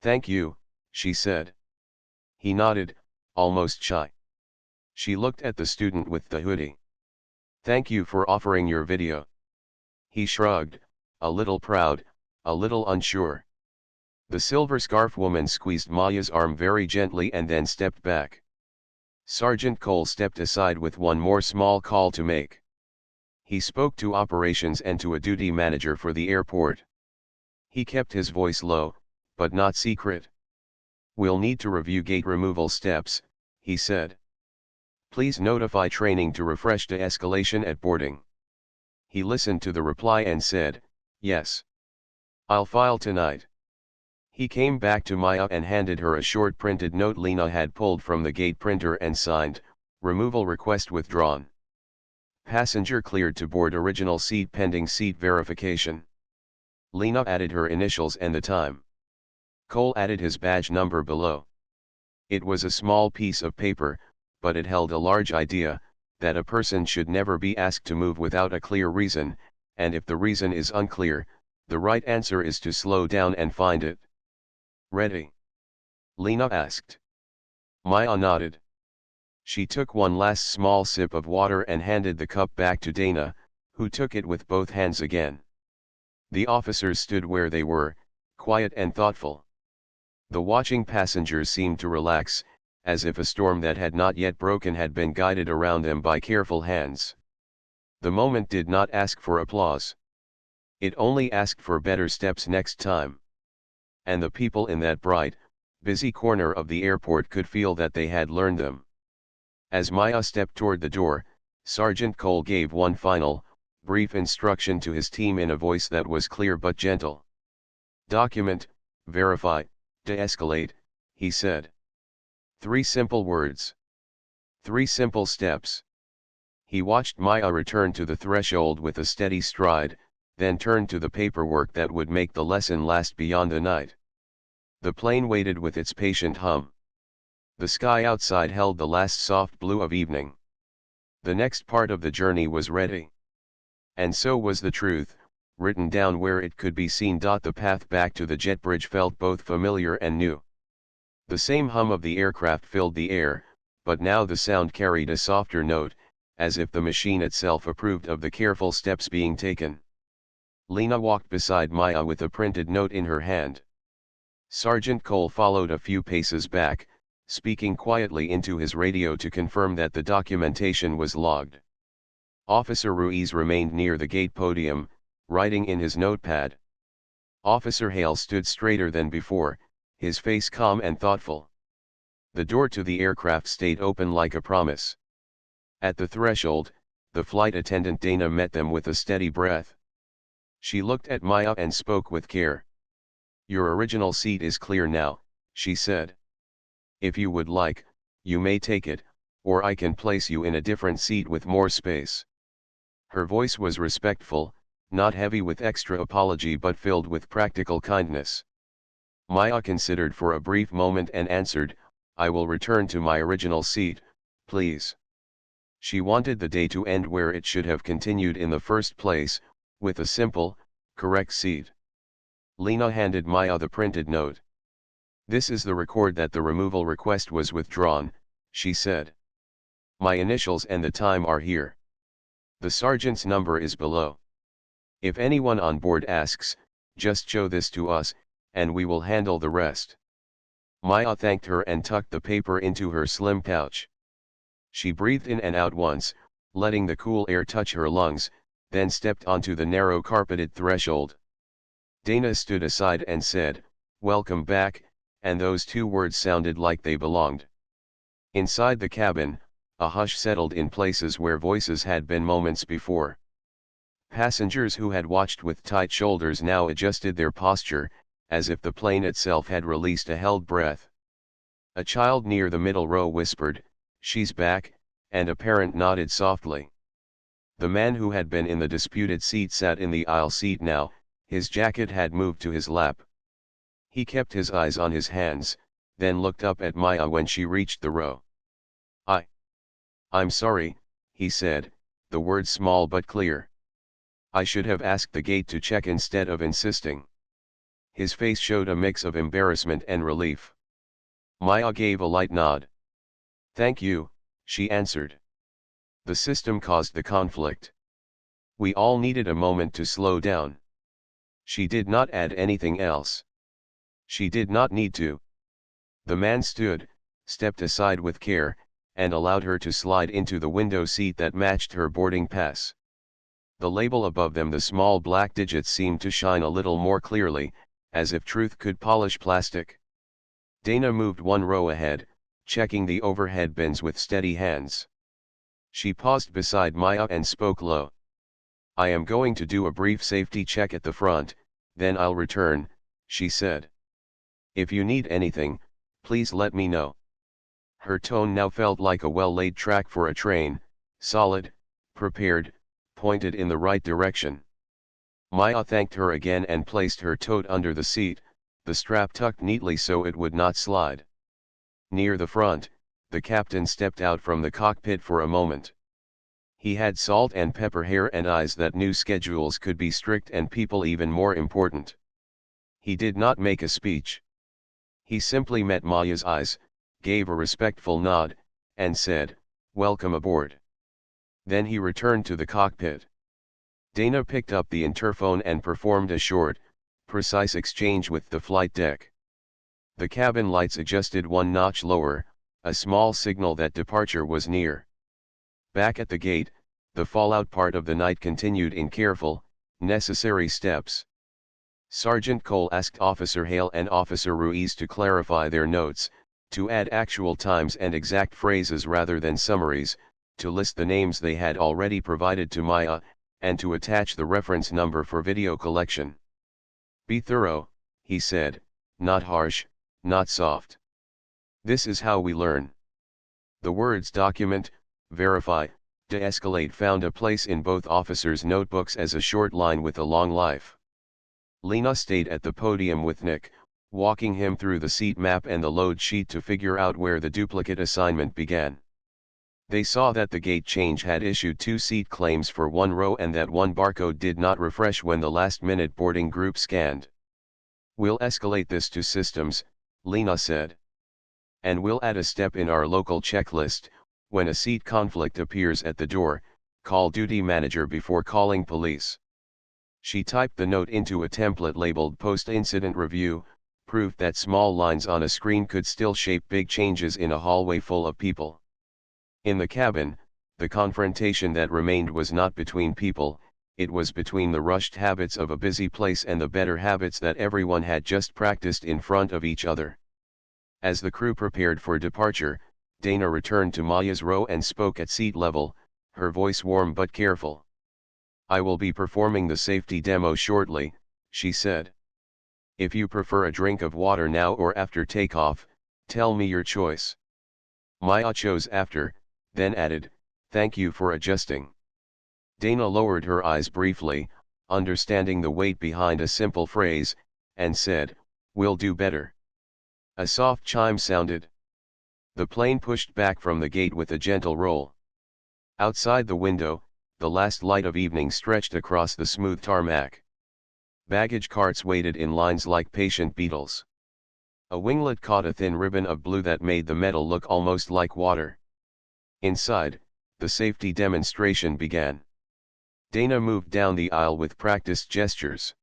"Thank you," she said. He nodded, almost shy. She looked at the student with the hoodie. "Thank you for offering your video." He shrugged, a little proud, a little unsure. The silver scarf woman squeezed Maya's arm very gently and then stepped back. Sergeant Cole stepped aside with one more small call to make. He spoke to operations and to a duty manager for the airport. He kept his voice low, but not secret. "We'll need to review gate removal steps," he said. "Please notify training to refresh de-escalation at boarding." He listened to the reply and said, "Yes. I'll file tonight." He came back to Maya and handed her a short printed note Lena had pulled from the gate printer and signed, "Removal request withdrawn. Passenger cleared to board, original seat pending seat verification." Lena added her initials and the time. Cole added his badge number below. It was a small piece of paper, but it held a large idea, that a person should never be asked to move without a clear reason, and if the reason is unclear, The right answer is to slow down and find it. Ready? Lena asked. Maya nodded. She took one last small sip of water and handed the cup back to Dana, who took it with both hands again. The officers stood where they were, quiet and thoughtful. The watching passengers seemed to relax, as if a storm that had not yet broken had been guided around them by careful hands. The moment did not ask for applause. It only asked for better steps next time. And the people in that bright, busy corner of the airport could feel that they had learned them. As Maya stepped toward the door, Sergeant Cole gave one final, brief instruction to his team in a voice that was clear but gentle. Document, verify, de-escalate, he said. 3 simple words. 3 simple steps. He watched Maya return to the threshold with a steady stride, then turned to the paperwork that would make the lesson last beyond the night. The plane waited with its patient hum. The sky outside held the last soft blue of evening. The next part of the journey was ready. And so was the truth, written down where it could be seen. The path back to the jet bridge felt both familiar and new. The same hum of the aircraft filled the air, but now the sound carried a softer note, as if the machine itself approved of the careful steps being taken. Lena walked beside Maya with a printed note in her hand. Sergeant Cole followed a few paces back, speaking quietly into his radio to confirm that the documentation was logged. Officer Ruiz remained near the gate podium, writing in his notepad. Officer Hale stood straighter than before, his face calm and thoughtful. The door to the aircraft stayed open like a promise. At the threshold, the flight attendant Dana met them with a steady breath. She looked at Maya and spoke with care. Your original seat is clear now, she said. If you would like, you may take it, or I can place you in a different seat with more space. Her voice was respectful, not heavy with extra apology but filled with practical kindness. Maya considered for a brief moment and answered, I will return to my original seat, please. She wanted the day to end where it should have continued in the first place, with a simple, correct seat. Lena handed Maya the printed note. This is the record that the removal request was withdrawn, she said. My initials and the time are here. The sergeant's number is below. If anyone on board asks, just show this to us, and we will handle the rest. Maya thanked her and tucked the paper into her slim pouch. She breathed in and out once, letting the cool air touch her lungs, then stepped onto the narrow carpeted threshold. Dana stood aside and said, Welcome back, and those 2 words sounded like they belonged. Inside the cabin, a hush settled in places where voices had been moments before. Passengers who had watched with tight shoulders now adjusted their posture, as if the plane itself had released a held breath. A child near the middle row whispered, She's back, and a parent nodded softly. The man who had been in the disputed seat sat in the aisle seat now, his jacket had moved to his lap. He kept his eyes on his hands, then looked up at Maya when she reached the row. I'm sorry, he said, the words small but clear. I should have asked the gate to check instead of insisting. His face showed a mix of embarrassment and relief. Maya gave a light nod. Thank you, she answered. The system caused the conflict. We all needed a moment to slow down. She did not add anything else. She did not need to. The man stood, stepped aside with care, and allowed her to slide into the window seat that matched her boarding pass. The label above them, the small black digits, seemed to shine a little more clearly, as if truth could polish plastic. Dana moved 1 row ahead, checking the overhead bins with steady hands. She paused beside Maya and spoke low. I am going to do a brief safety check at the front, then I'll return, she said. If you need anything, please let me know. Her tone now felt like a well-laid track for a train, solid, prepared, pointed in the right direction. Maya thanked her again and placed her tote under the seat, the strap tucked neatly so it would not slide. Near the front, the captain stepped out from the cockpit for a moment. He had salt and pepper hair and eyes that knew schedules could be strict and people even more important. He did not make a speech. He simply met Maya's eyes, gave a respectful nod, and said, "Welcome aboard." Then he returned to the cockpit. Dana picked up the interphone and performed a short, precise exchange with the flight deck. The cabin lights adjusted one notch lower, a small signal that departure was near. Back at the gate, the fallout part of the night continued in careful, necessary steps. Sergeant Cole asked Officer Hale and Officer Ruiz to clarify their notes, to add actual times and exact phrases rather than summaries, to list the names they had already provided to Maya, and to attach the reference number for video collection. "Be thorough," he said, "not harsh, not soft. This is how we learn." The words document, verify, de-escalate found a place in both officers' notebooks as a short line with a long life. Lena stayed at the podium with Nick, walking him through the seat map and the load sheet to figure out where the duplicate assignment began. They saw that the gate change had issued 2 seat claims for one row and that one barcode did not refresh when the last-minute boarding group scanned. "We'll escalate this to systems," Lena said. "And we'll add a step in our local checklist: when a seat conflict appears at the door, call duty manager before calling police." She typed the note into a template labeled Post-Incident Review, proof that small lines on a screen could still shape big changes in a hallway full of people. In the cabin, the confrontation that remained was not between people, it was between the rushed habits of a busy place and the better habits that everyone had just practiced in front of each other. As the crew prepared for departure, Dana returned to Maya's row and spoke at seat level, her voice warm but careful. "I will be performing the safety demo shortly," she said. "If you prefer a drink of water now or after takeoff, tell me your choice." Maya chose after, then added, "Thank you for adjusting." Dana lowered her eyes briefly, understanding the weight behind a simple phrase, and said, "We'll do better." A soft chime sounded. The plane pushed back from the gate with a gentle roll. Outside the window, the last light of evening stretched across the smooth tarmac. Baggage carts waited in lines like patient beetles. A winglet caught a thin ribbon of blue that made the metal look almost like water. Inside, the safety demonstration began. Dana moved down the aisle with practiced gestures.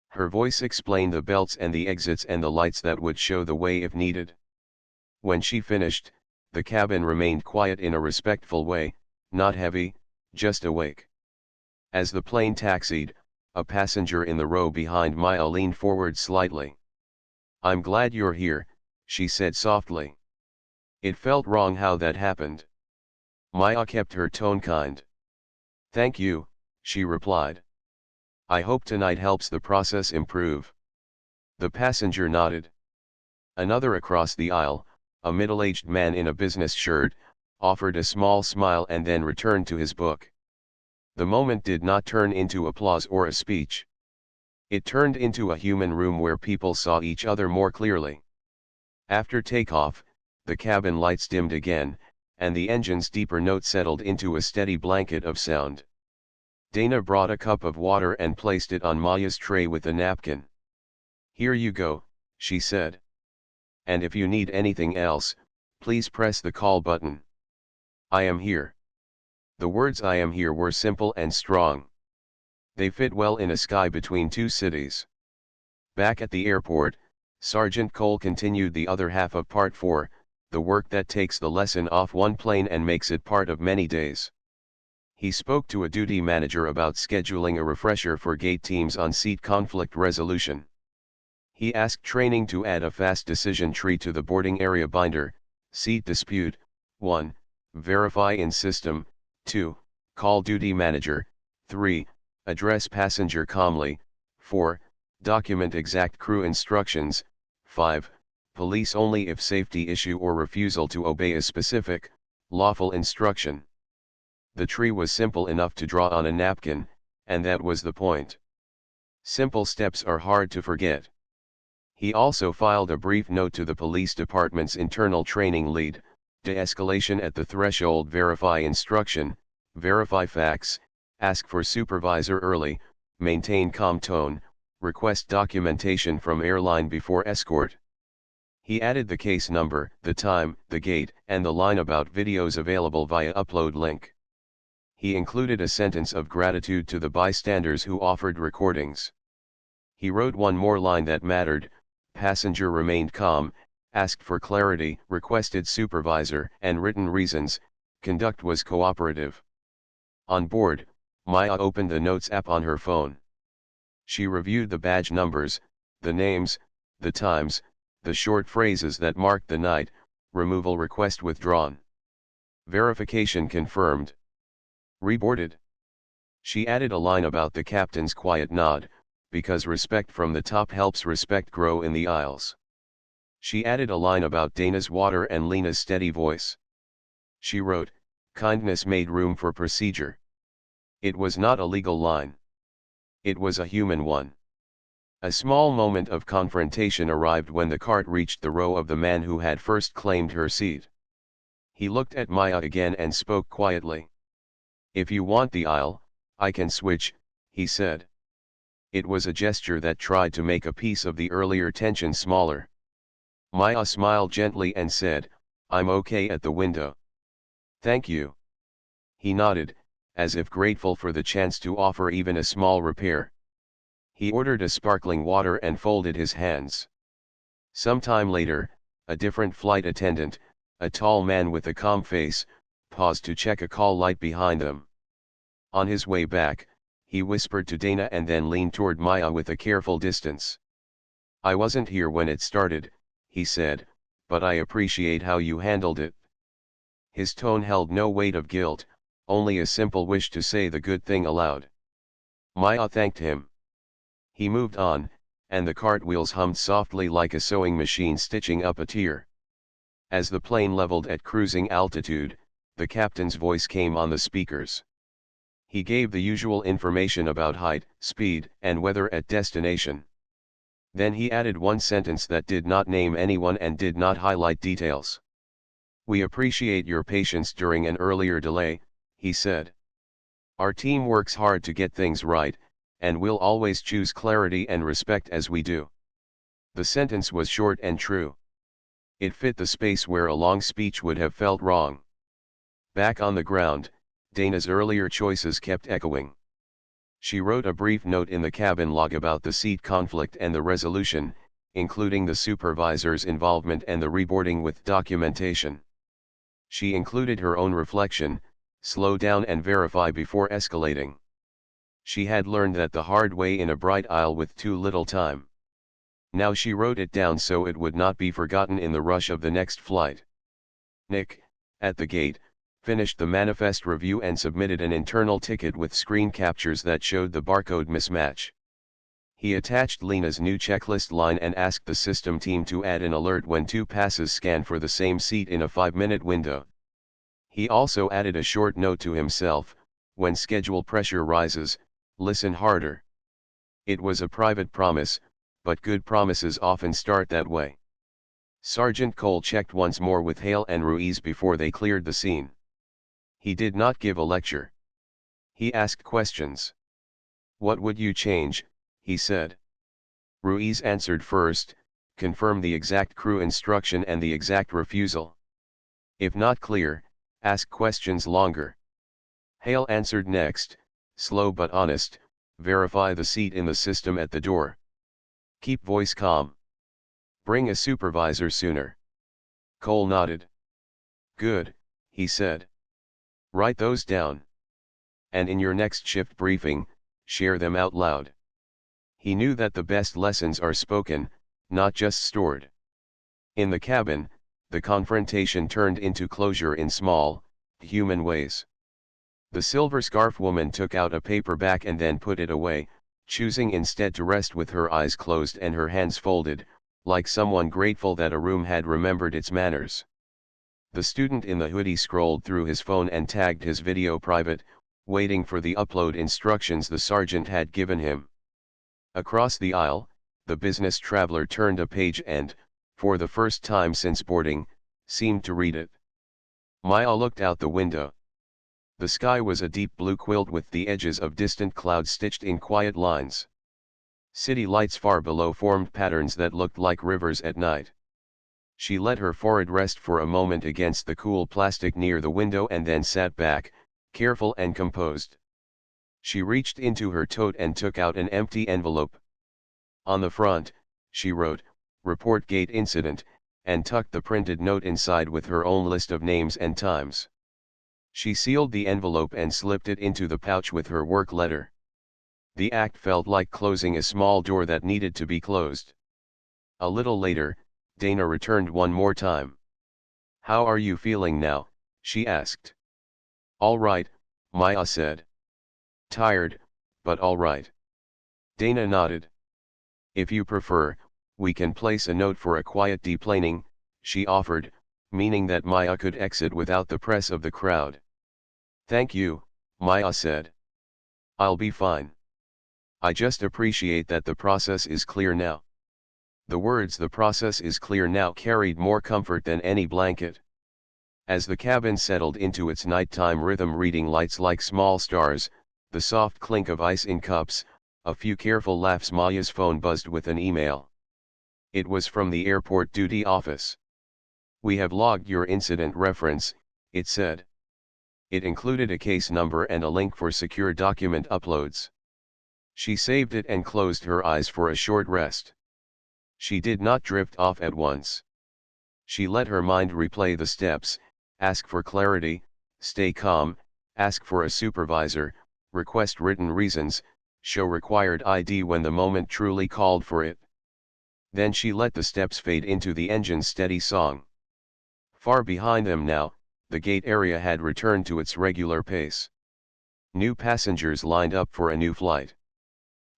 Her voice explained the belts and the exits and the lights that would show the way if needed. When she finished, the cabin remained quiet in a respectful way, not heavy, just awake. As the plane taxied, a passenger in the row behind Maya leaned forward slightly. "I'm glad you're here," she said softly. "It felt wrong how that happened." Maya kept her tone kind. "Thank you," she replied. "I hope tonight helps the process improve." The passenger nodded. Another across the aisle, a middle-aged man in a business shirt, offered a small smile and then returned to his book. The moment did not turn into applause or a speech. It turned into a human room where people saw each other more clearly. After takeoff, the cabin lights dimmed again, and the engine's deeper note settled into a steady blanket of sound. Dana brought a cup of water and placed it on Maya's tray with a napkin. "Here you go," she said. "And if you need anything else, please press the call button." "I am here." The words "I am here" were simple and strong. They fit well in a sky between two cities. Back at the airport, Sergeant Cole continued the other half of Part 4, the work that takes the lesson off one plane and makes it part of many days. He spoke to a duty manager about scheduling a refresher for gate teams on seat conflict resolution. He asked training to add a fast decision tree to the boarding area binder: seat dispute, 1, verify in system, 2, call duty manager, 3, address passenger calmly, 4, document exact crew instructions, 5, police only if safety issue or refusal to obey a specific, lawful instruction. The tree was simple enough to draw on a napkin, and that was the point. Simple steps are hard to forget. He also filed a brief note to the police department's internal training lead: de-escalation at the threshold, verify instruction, verify facts, ask for supervisor early, maintain calm tone, request documentation from airline before escort. He added the case number, the time, the gate, and the line about videos available via upload link. He included a sentence of gratitude to the bystanders who offered recordings. He wrote one more line that mattered: passenger remained calm, asked for clarity, requested supervisor, and written reasons, conduct was cooperative. On board, Maya opened the Notes app on her phone. She reviewed the badge numbers, the names, the times, the short phrases that marked the night: removal request withdrawn. Verification confirmed. Reboarded. She added a line about the captain's quiet nod, because respect from the top helps respect grow in the aisles. She added a line about Dana's water and Lena's steady voice. She wrote, kindness made room for procedure. It was not a legal line. It was a human one. A small moment of confrontation arrived when the cart reached the row of the man who had first claimed her seat. He looked at Maya again and spoke quietly. If you want the aisle, I can switch, he said. It was a gesture that tried to make a piece of the earlier tension smaller. Maya smiled gently and said, I'm okay at the window. Thank you. He nodded, as if grateful for the chance to offer even a small repair. He ordered a sparkling water and folded his hands. Some time later, a different flight attendant, a tall man with a calm face, paused to check a call light behind them. On his way back, he whispered to Dana and then leaned toward Maya with a careful distance. I wasn't here when it started, he said, but I appreciate how you handled it. His tone held no weight of guilt, only a simple wish to say the good thing aloud. Maya thanked him. He moved on, and the cartwheels hummed softly like a sewing machine stitching up a tear. As the plane leveled at cruising altitude, the captain's voice came on the speakers. He gave the usual information about height, speed, and weather at destination. Then he added one sentence that did not name anyone and did not highlight details. We appreciate your patience during an earlier delay, he said. Our team works hard to get things right, and we'll always choose clarity and respect as we do. The sentence was short and true. It fit the space where a long speech would have felt wrong. Back on the ground, Dana's earlier choices kept echoing. She wrote a brief note in the cabin log about the seat conflict and the resolution, including the supervisor's involvement and the reboarding with documentation. She included her own reflection: slow down and verify before escalating. She had learned that the hard way in a bright aisle with too little time. Now she wrote it down so it would not be forgotten in the rush of the next flight. Nick, at the gate, finished the manifest review and submitted an internal ticket with screen captures that showed the barcode mismatch. He attached Lena's new checklist line and asked the system team to add an alert when two passes scan for the same seat in a 5-minute window. He also added a short note to himself: when schedule pressure rises, listen harder. It was a private promise, but good promises often start that way. Sergeant Cole checked once more with Hale and Ruiz before they cleared the scene. He did not give a lecture. He asked questions. What would you change, he said. Ruiz answered first, confirm the exact crew instruction and the exact refusal. If not clear, ask questions longer. Hale answered next, slow but honest, verify the seat in the system at the door. Keep voice calm. Bring a supervisor sooner. Cole nodded. Good, he said. Write those down. And in your next shift briefing, share them out loud. He knew that the best lessons are spoken, not just stored. In the cabin, the confrontation turned into closure in small, human ways. The silver scarf woman took out a paperback and then put it away, choosing instead to rest with her eyes closed and her hands folded, like someone grateful that a room had remembered its manners. The student in the hoodie scrolled through his phone and tagged his video private, waiting for the upload instructions the sergeant had given him. Across the aisle, the business traveler turned a page and, for the first time since boarding, seemed to read it. Maya looked out the window. The sky was a deep blue quilt with the edges of distant clouds stitched in quiet lines. City lights far below formed patterns that looked like rivers at night. She let her forehead rest for a moment against the cool plastic near the window and then sat back, careful and composed. She reached into her tote and took out an empty envelope. On the front, she wrote, "Report gate incident," and tucked the printed note inside with her own list of names and times. She sealed the envelope and slipped it into the pouch with her work letter. The act felt like closing a small door that needed to be closed. A little later, Dana returned one more time. "How are you feeling now?" she asked. "All right," Maya said. "Tired, but all right." Dana nodded. "If you prefer, we can place a note for a quiet deplaning," she offered, meaning that Maya could exit without the press of the crowd. "Thank you," Maya said. "I'll be fine. I just appreciate that the process is clear now." The words "the process is clear now" carried more comfort than any blanket. As the cabin settled into its nighttime rhythm, reading lights like small stars, the soft clink of ice in cups, a few careful laughs, Maya's phone buzzed with an email. It was from the airport duty office. "We have logged your incident reference," it said. It included a case number and a link for secure document uploads. She saved it and closed her eyes for a short rest. She did not drift off at once. She let her mind replay the steps: ask for clarity, stay calm, ask for a supervisor, request written reasons, show required ID when the moment truly called for it. Then she let the steps fade into the engine's steady song. Far behind them now, the gate area had returned to its regular pace. New passengers lined up for a new flight.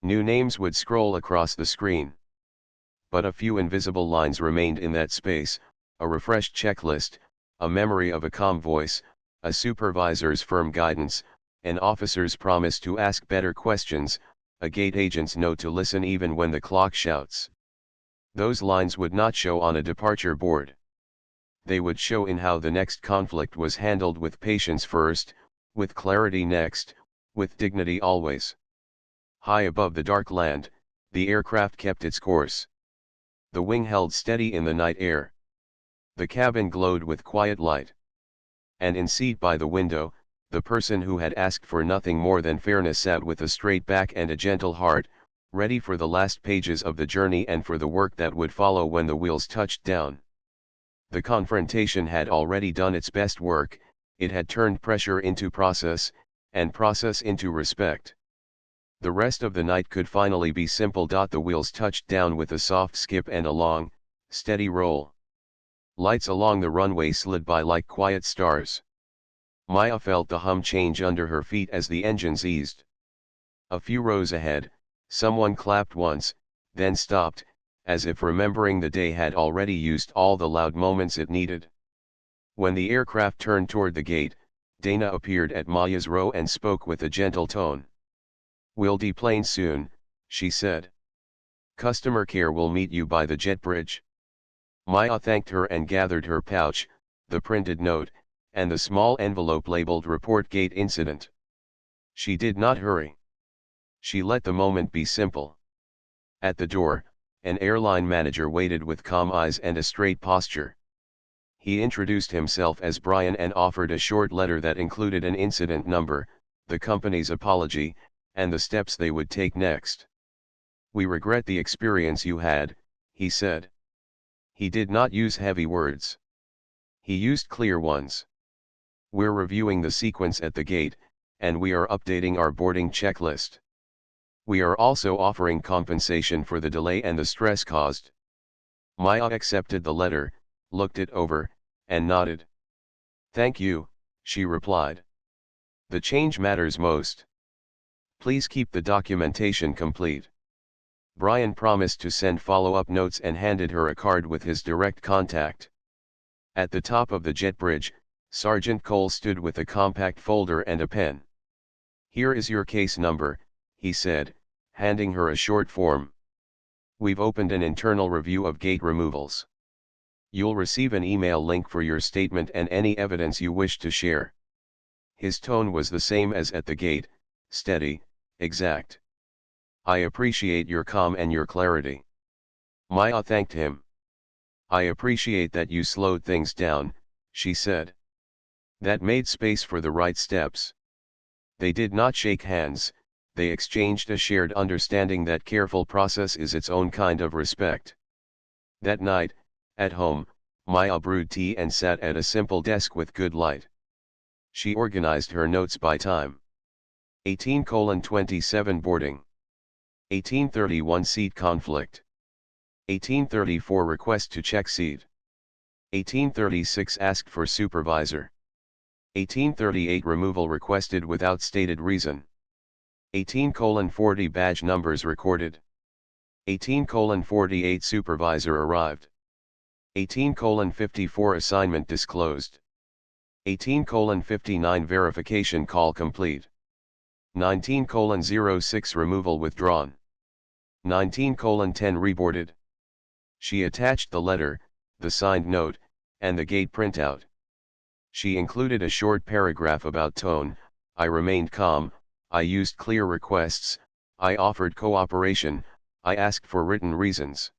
New names would scroll across the screen. But a few invisible lines remained in that space: a refreshed checklist, a memory of a calm voice, a supervisor's firm guidance, an officer's promise to ask better questions, a gate agent's note to listen even when the clock shouts. Those lines would not show on a departure board. They would show in how the next conflict was handled: with patience first, with clarity next, with dignity always. High above the dark land, the aircraft kept its course. The wing held steady in the night air. The cabin glowed with quiet light. And in seat by the window, the person who had asked for nothing more than fairness sat with a straight back and a gentle heart, ready for the last pages of the journey and for the work that would follow when the wheels touched down. The confrontation had already done its best work: it had turned pressure into process, and process into respect. The rest of the night could finally be simple. The wheels touched down with a soft skip and a long, steady roll. Lights along the runway slid by like quiet stars. Maya felt the hum change under her feet as the engines eased. A few rows ahead, someone clapped once, then stopped, as if remembering the day had already used all the loud moments it needed. When the aircraft turned toward the gate, Dana appeared at Maya's row and spoke with a gentle tone. "We'll deplane soon," she said. "Customer care will meet you by the jet bridge." Maya thanked her and gathered her pouch, the printed note, and the small envelope labeled "Report Gate Incident." She did not hurry. She let the moment be simple. At the door, an airline manager waited with calm eyes and a straight posture. He introduced himself as Brian and offered a short letter that included an incident number, the company's apology, and the steps they would take next. "We regret the experience you had," he said. He did not use heavy words. He used clear ones. "We're reviewing the sequence at the gate, and we are updating our boarding checklist. We are also offering compensation for the delay and the stress caused." Maya accepted the letter, looked it over, and nodded. "Thank you," she replied. "The change matters most. Please keep the documentation complete." Brian promised to send follow-up notes and handed her a card with his direct contact. At the top of the jet bridge, Sergeant Cole stood with a compact folder and a pen. "Here is your case number," he said, handing her a short form. "We've opened an internal review of gate removals. You'll receive an email link for your statement and any evidence you wish to share." His tone was the same as at the gate, steady, exact. "I appreciate your calm and your clarity." Maya thanked him. "I appreciate that you slowed things down," she said. That made space for the right steps. They did not shake hands, they exchanged a shared understanding that careful process is its own kind of respect. That night, at home, Maya brewed tea and sat at a simple desk with good light. She organized her notes by time. 18:27 boarding. 18:31 seat conflict. 18:34 request to check seat. 18:36 asked for supervisor. 18:38 removal requested without stated reason. 18:40 badge numbers recorded. 18:48 supervisor arrived. 18:54 assignment disclosed. 18:59 verification call complete. 19:06 removal withdrawn. 19:10 reboarded. She attached the letter, the signed note, and the gate printout. She included a short paragraph about tone. "I remained calm, I used clear requests, I offered cooperation, I asked for written reasons."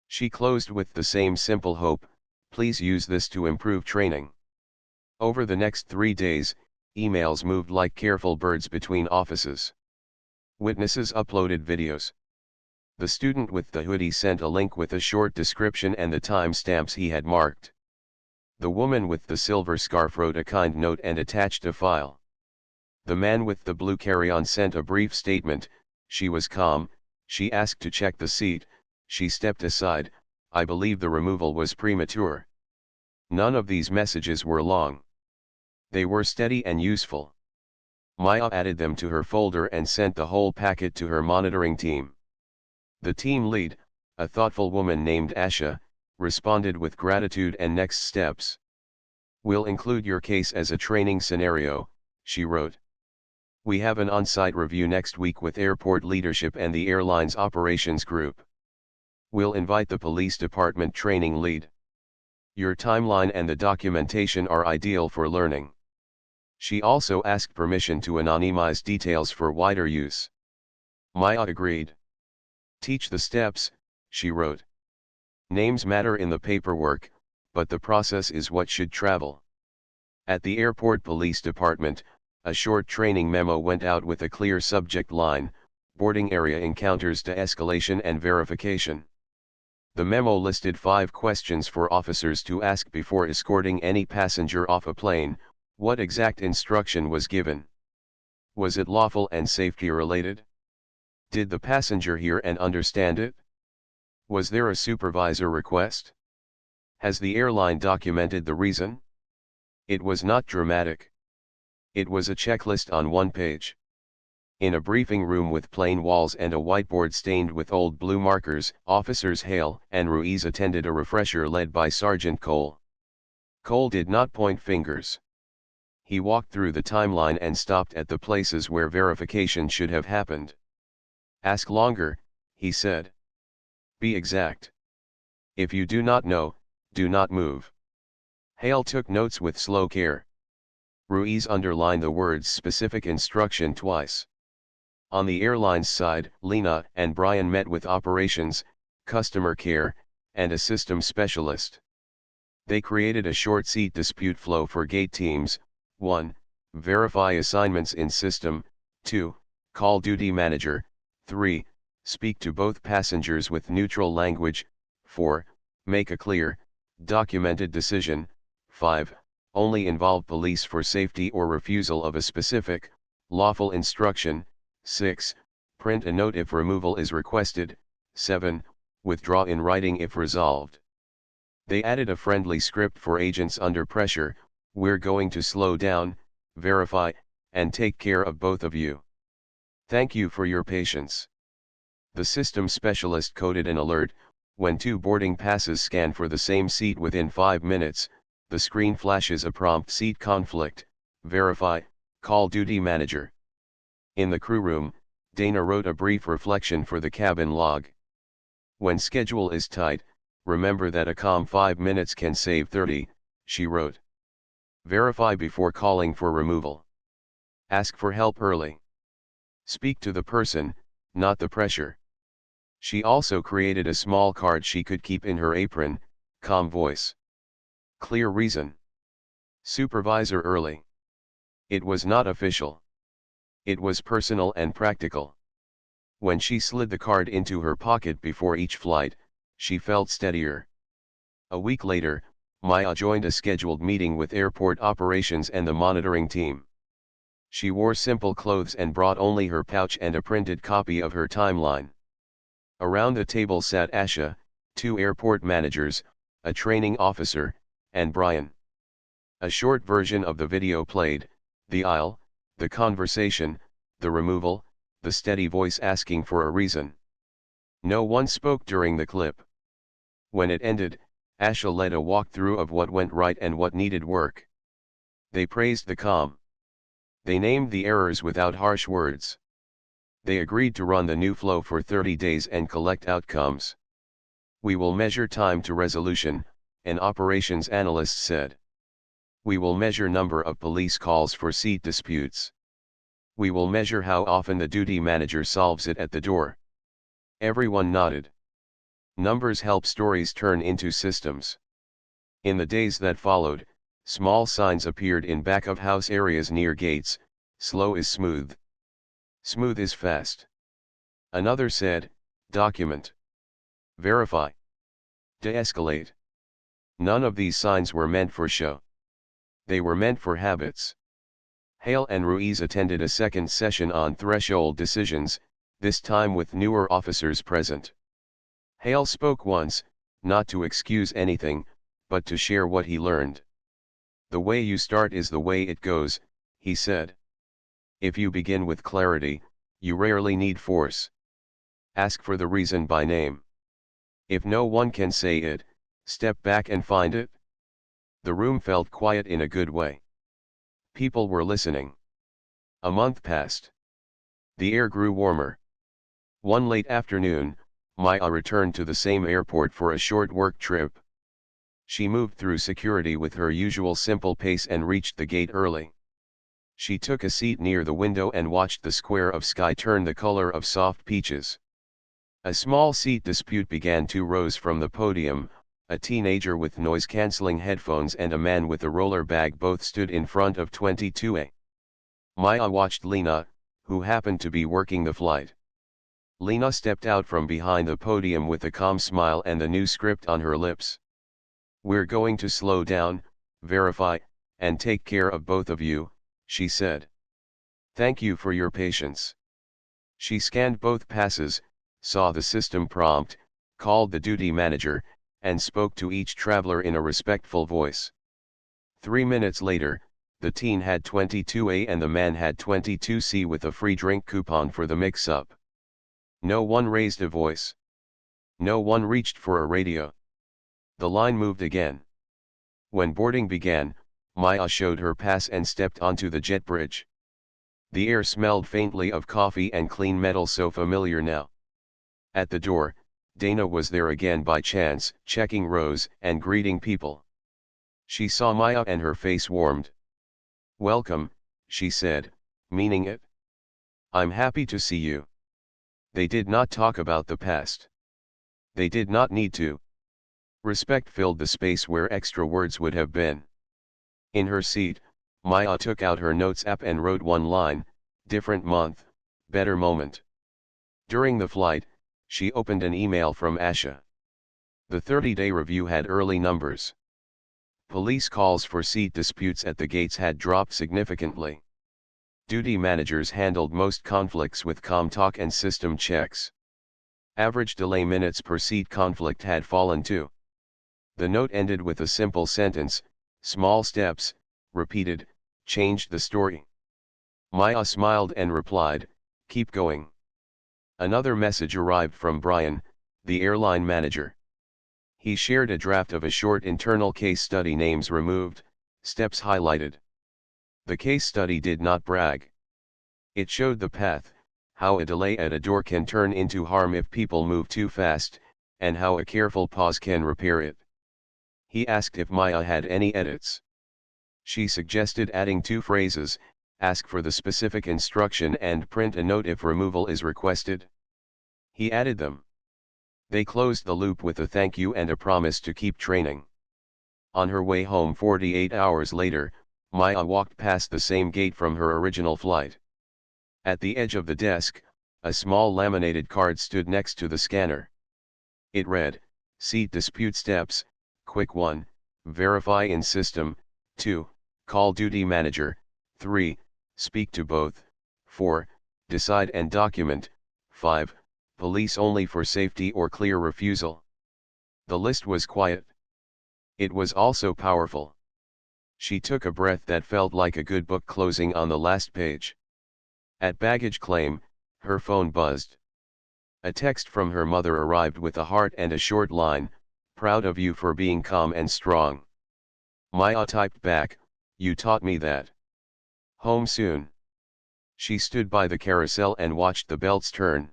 She closed with the same simple hope, "Please use this to improve training." Over the next 3 days, emails moved like careful birds between offices. Witnesses uploaded videos. The student with the hoodie sent a link with a short description and the time stamps he had marked. The woman with the silver scarf wrote a kind note and attached a file. The man with the blue carry-on sent a brief statement. "She was calm, she asked to check the seat, she stepped aside, I believe the removal was premature." None of these messages were long. They were steady and useful. Maya added them to her folder and sent the whole packet to her monitoring team. The team lead, a thoughtful woman named Asha, responded with gratitude and next steps. "We'll include your case as a training scenario," she wrote. "We have an on-site review next week with airport leadership and the airline's operations group. We'll invite the police department training lead. Your timeline and the documentation are ideal for learning." She also asked permission to anonymize details for wider use. Maya agreed. "Teach the steps," she wrote. "Names matter in the paperwork, but the process is what should travel." At the airport police department, a short training memo went out with a clear subject line: "Boarding area encounters de-escalation and verification." The memo listed 5 questions for officers to ask before escorting any passenger off a plane. What exact instruction was given? Was it lawful and safety related? Did the passenger hear and understand it? Was there a supervisor request? Has the airline documented the reason? It was not dramatic. It was a checklist on 1 page. In a briefing room with plain walls and a whiteboard stained with old blue markers, officers Hale and Ruiz attended a refresher led by Sergeant Cole. Cole did not point fingers. He walked through the timeline and stopped at the places where verification should have happened. "Ask longer," he said. "Be exact. If you do not know, do not move." Hale took notes with slow care. Ruiz underlined the words "specific instruction" twice. On the airline's side, Lena and Brian met with operations, customer care, and a system specialist. They created a short seat dispute flow for gate teams: 1. Verify assignments in system. 2. Call duty manager. 3. Speak to both passengers with neutral language. 4. Make a clear, documented decision. 5. Only involve police for safety or refusal of a specific, lawful instruction. 6. Print a note if removal is requested. 7. Withdraw in writing if resolved. They added a friendly script for agents under pressure: "We're going to slow down, verify, and take care of both of you. Thank you for your patience." The system specialist coded an alert: "When 2 boarding passes scan for the same seat within 5 minutes, the screen flashes a prompt: seat conflict, verify, call duty manager." In the crew room, Dana wrote a brief reflection for the cabin log. "When schedule is tight, remember that a calm 5 minutes can save 30, she wrote. Verify before calling for removal. Ask for help early. Speak to the person, not the pressure. She also created a small card she could keep in her apron, calm voice. Clear reason. Supervisor early. It was not official. It was personal and practical. When she slid the card into her pocket before each flight, she felt steadier. A week later, Maya joined a scheduled meeting with airport operations and the monitoring team. She wore simple clothes and brought only her pouch and a printed copy of her timeline. Around the table sat Asha, 2 airport managers, a training officer, and Brian. A short version of the video played: the aisle, the conversation, the removal, the steady voice asking for a reason. No one spoke during the clip. When it ended, Asha led a walkthrough of what went right and what needed work. They praised the calm. They named the errors without harsh words. They agreed to run the new flow for 30 days and collect outcomes. We will measure time to resolution, an operations analyst said. We will measure number of police calls for seat disputes. We will measure how often the duty manager solves it at the door. Everyone nodded. Numbers help stories turn into systems. In the days that followed, small signs appeared in back-of-house areas near gates: slow is smooth. Smooth is fast. Another said, document. Verify. De-escalate. None of these signs were meant for show. They were meant for habits. Hale and Ruiz attended a second session on threshold decisions, this time with newer officers present. Hale spoke once, not to excuse anything, but to share what he learned. The way you start is the way it goes, he said. If you begin with clarity, you rarely need force. Ask for the reason by name. If no one can say it, step back and find it. The room felt quiet in a good way. People were listening. A month passed. The air grew warmer. One late afternoon, Maya returned to the same airport for a short work trip. She moved through security with her usual simple pace and reached the gate early. She took a seat near the window and watched the square of sky turn the color of soft peaches. A small seat dispute began 2 rows from the podium. A teenager with noise-canceling headphones and a man with a roller bag both stood in front of 22A. Maya watched Lena, who happened to be working the flight. Lena stepped out from behind the podium with a calm smile and the new script on her lips. We're going to slow down, verify, and take care of both of you, she said. Thank you for your patience. She scanned both passes, saw the system prompt, called the duty manager, and spoke to each traveler in a respectful voice. 3 minutes later, the teen had 22A and the man had 22C with a free drink coupon for the mix-up. No one raised a voice. No one reached for a radio. The line moved again. When boarding began, Maya showed her pass and stepped onto the jet bridge. The air smelled faintly of coffee and clean metal, so familiar now. At the door, Dana was there again by chance, checking rows and greeting people. She saw Maya and her face warmed. Welcome, she said, meaning it. I'm happy to see you. They did not talk about the past. They did not need to. Respect filled the space where extra words would have been. In her seat, Maya took out her notes app and wrote one line: different month, better moment. During the flight, she opened an email from Asha. The 30-day review had early numbers. Police calls for seat disputes at the gates had dropped significantly. Duty managers handled most conflicts with calm talk and system checks. Average delay minutes per seat conflict had fallen too. The note ended with a simple sentence: small steps, repeated, changed the story. Maya smiled and replied, keep going. Another message arrived from Brian, the airline manager. He shared a draft of a short internal case study, names removed, steps highlighted. The case study did not brag. It showed the path, how a delay at a door can turn into harm if people move too fast, and how a careful pause can repair it. He asked if Maya had any edits. She suggested adding 2 phrases: ask for the specific instruction and print a note if removal is requested. He added them. They closed the loop with a thank you and a promise to keep training. On her way home 48 hours later, Maya walked past the same gate from her original flight. At the edge of the desk, a small laminated card stood next to the scanner. It read, Seat dispute steps, Quick 1, verify in system, 2, call duty manager, 3, speak to both, 4, decide and document, 5, police only for safety or clear refusal. The list was quiet. It was also powerful. She took a breath that felt like a good book closing on the last page. At baggage claim, her phone buzzed. A text from her mother arrived with a heart and a short line, proud of you for being calm and strong. Maya typed back, you taught me that. Home soon. She stood by the carousel and watched the belts turn.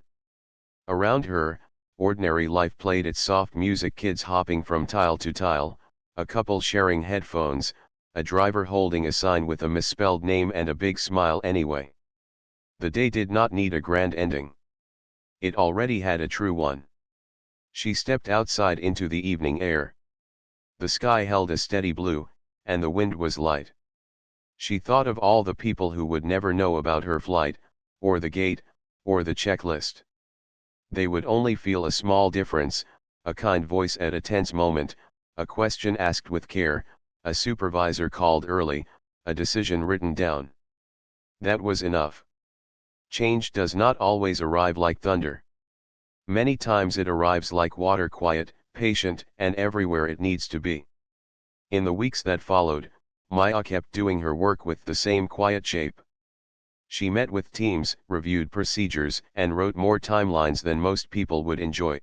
Around her, ordinary life played its soft music, kids hopping from tile to tile, a couple sharing headphones, a driver holding a sign with a misspelled name and a big smile anyway. The day did not need a grand ending. It already had a true one. She stepped outside into the evening air. The sky held a steady blue, and the wind was light. She thought of all the people who would never know about her flight, or the gate, or the checklist. They would only feel a small difference, a kind voice at a tense moment, a question asked with care, a supervisor called early, a decision written down. That was enough. Change does not always arrive like thunder. Many times it arrives like water, quiet, patient, and everywhere it needs to be. In the weeks that followed, Maya kept doing her work with the same quiet shape. She met with teams, reviewed procedures, and wrote more timelines than most people would enjoy.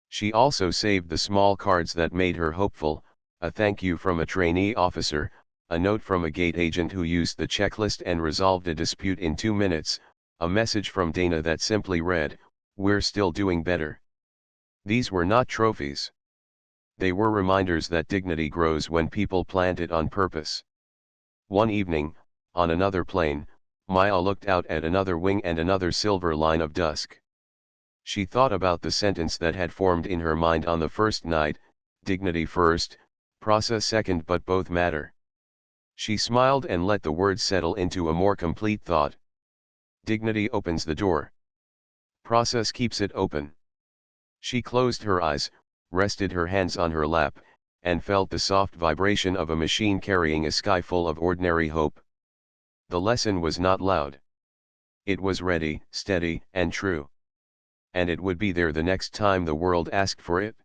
She also saved the small cards that made her hopeful, a thank you from a trainee officer, a note from a gate agent who used the checklist and resolved a dispute in 2 minutes, a message from Dana that simply read, we're still doing better. These were not trophies. They were reminders that dignity grows when people plant it on purpose. One evening, on another plane, Maya looked out at another wing and another silver line of dusk. She thought about the sentence that had formed in her mind on the first night, dignity first, process second, but both matter. She smiled and let the words settle into a more complete thought. Dignity opens the door. Process keeps it open. She closed her eyes, rested her hands on her lap, and felt the soft vibration of a machine carrying a sky full of ordinary hope. The lesson was not loud. It was ready, steady, and true. And it would be there the next time the world asked for it.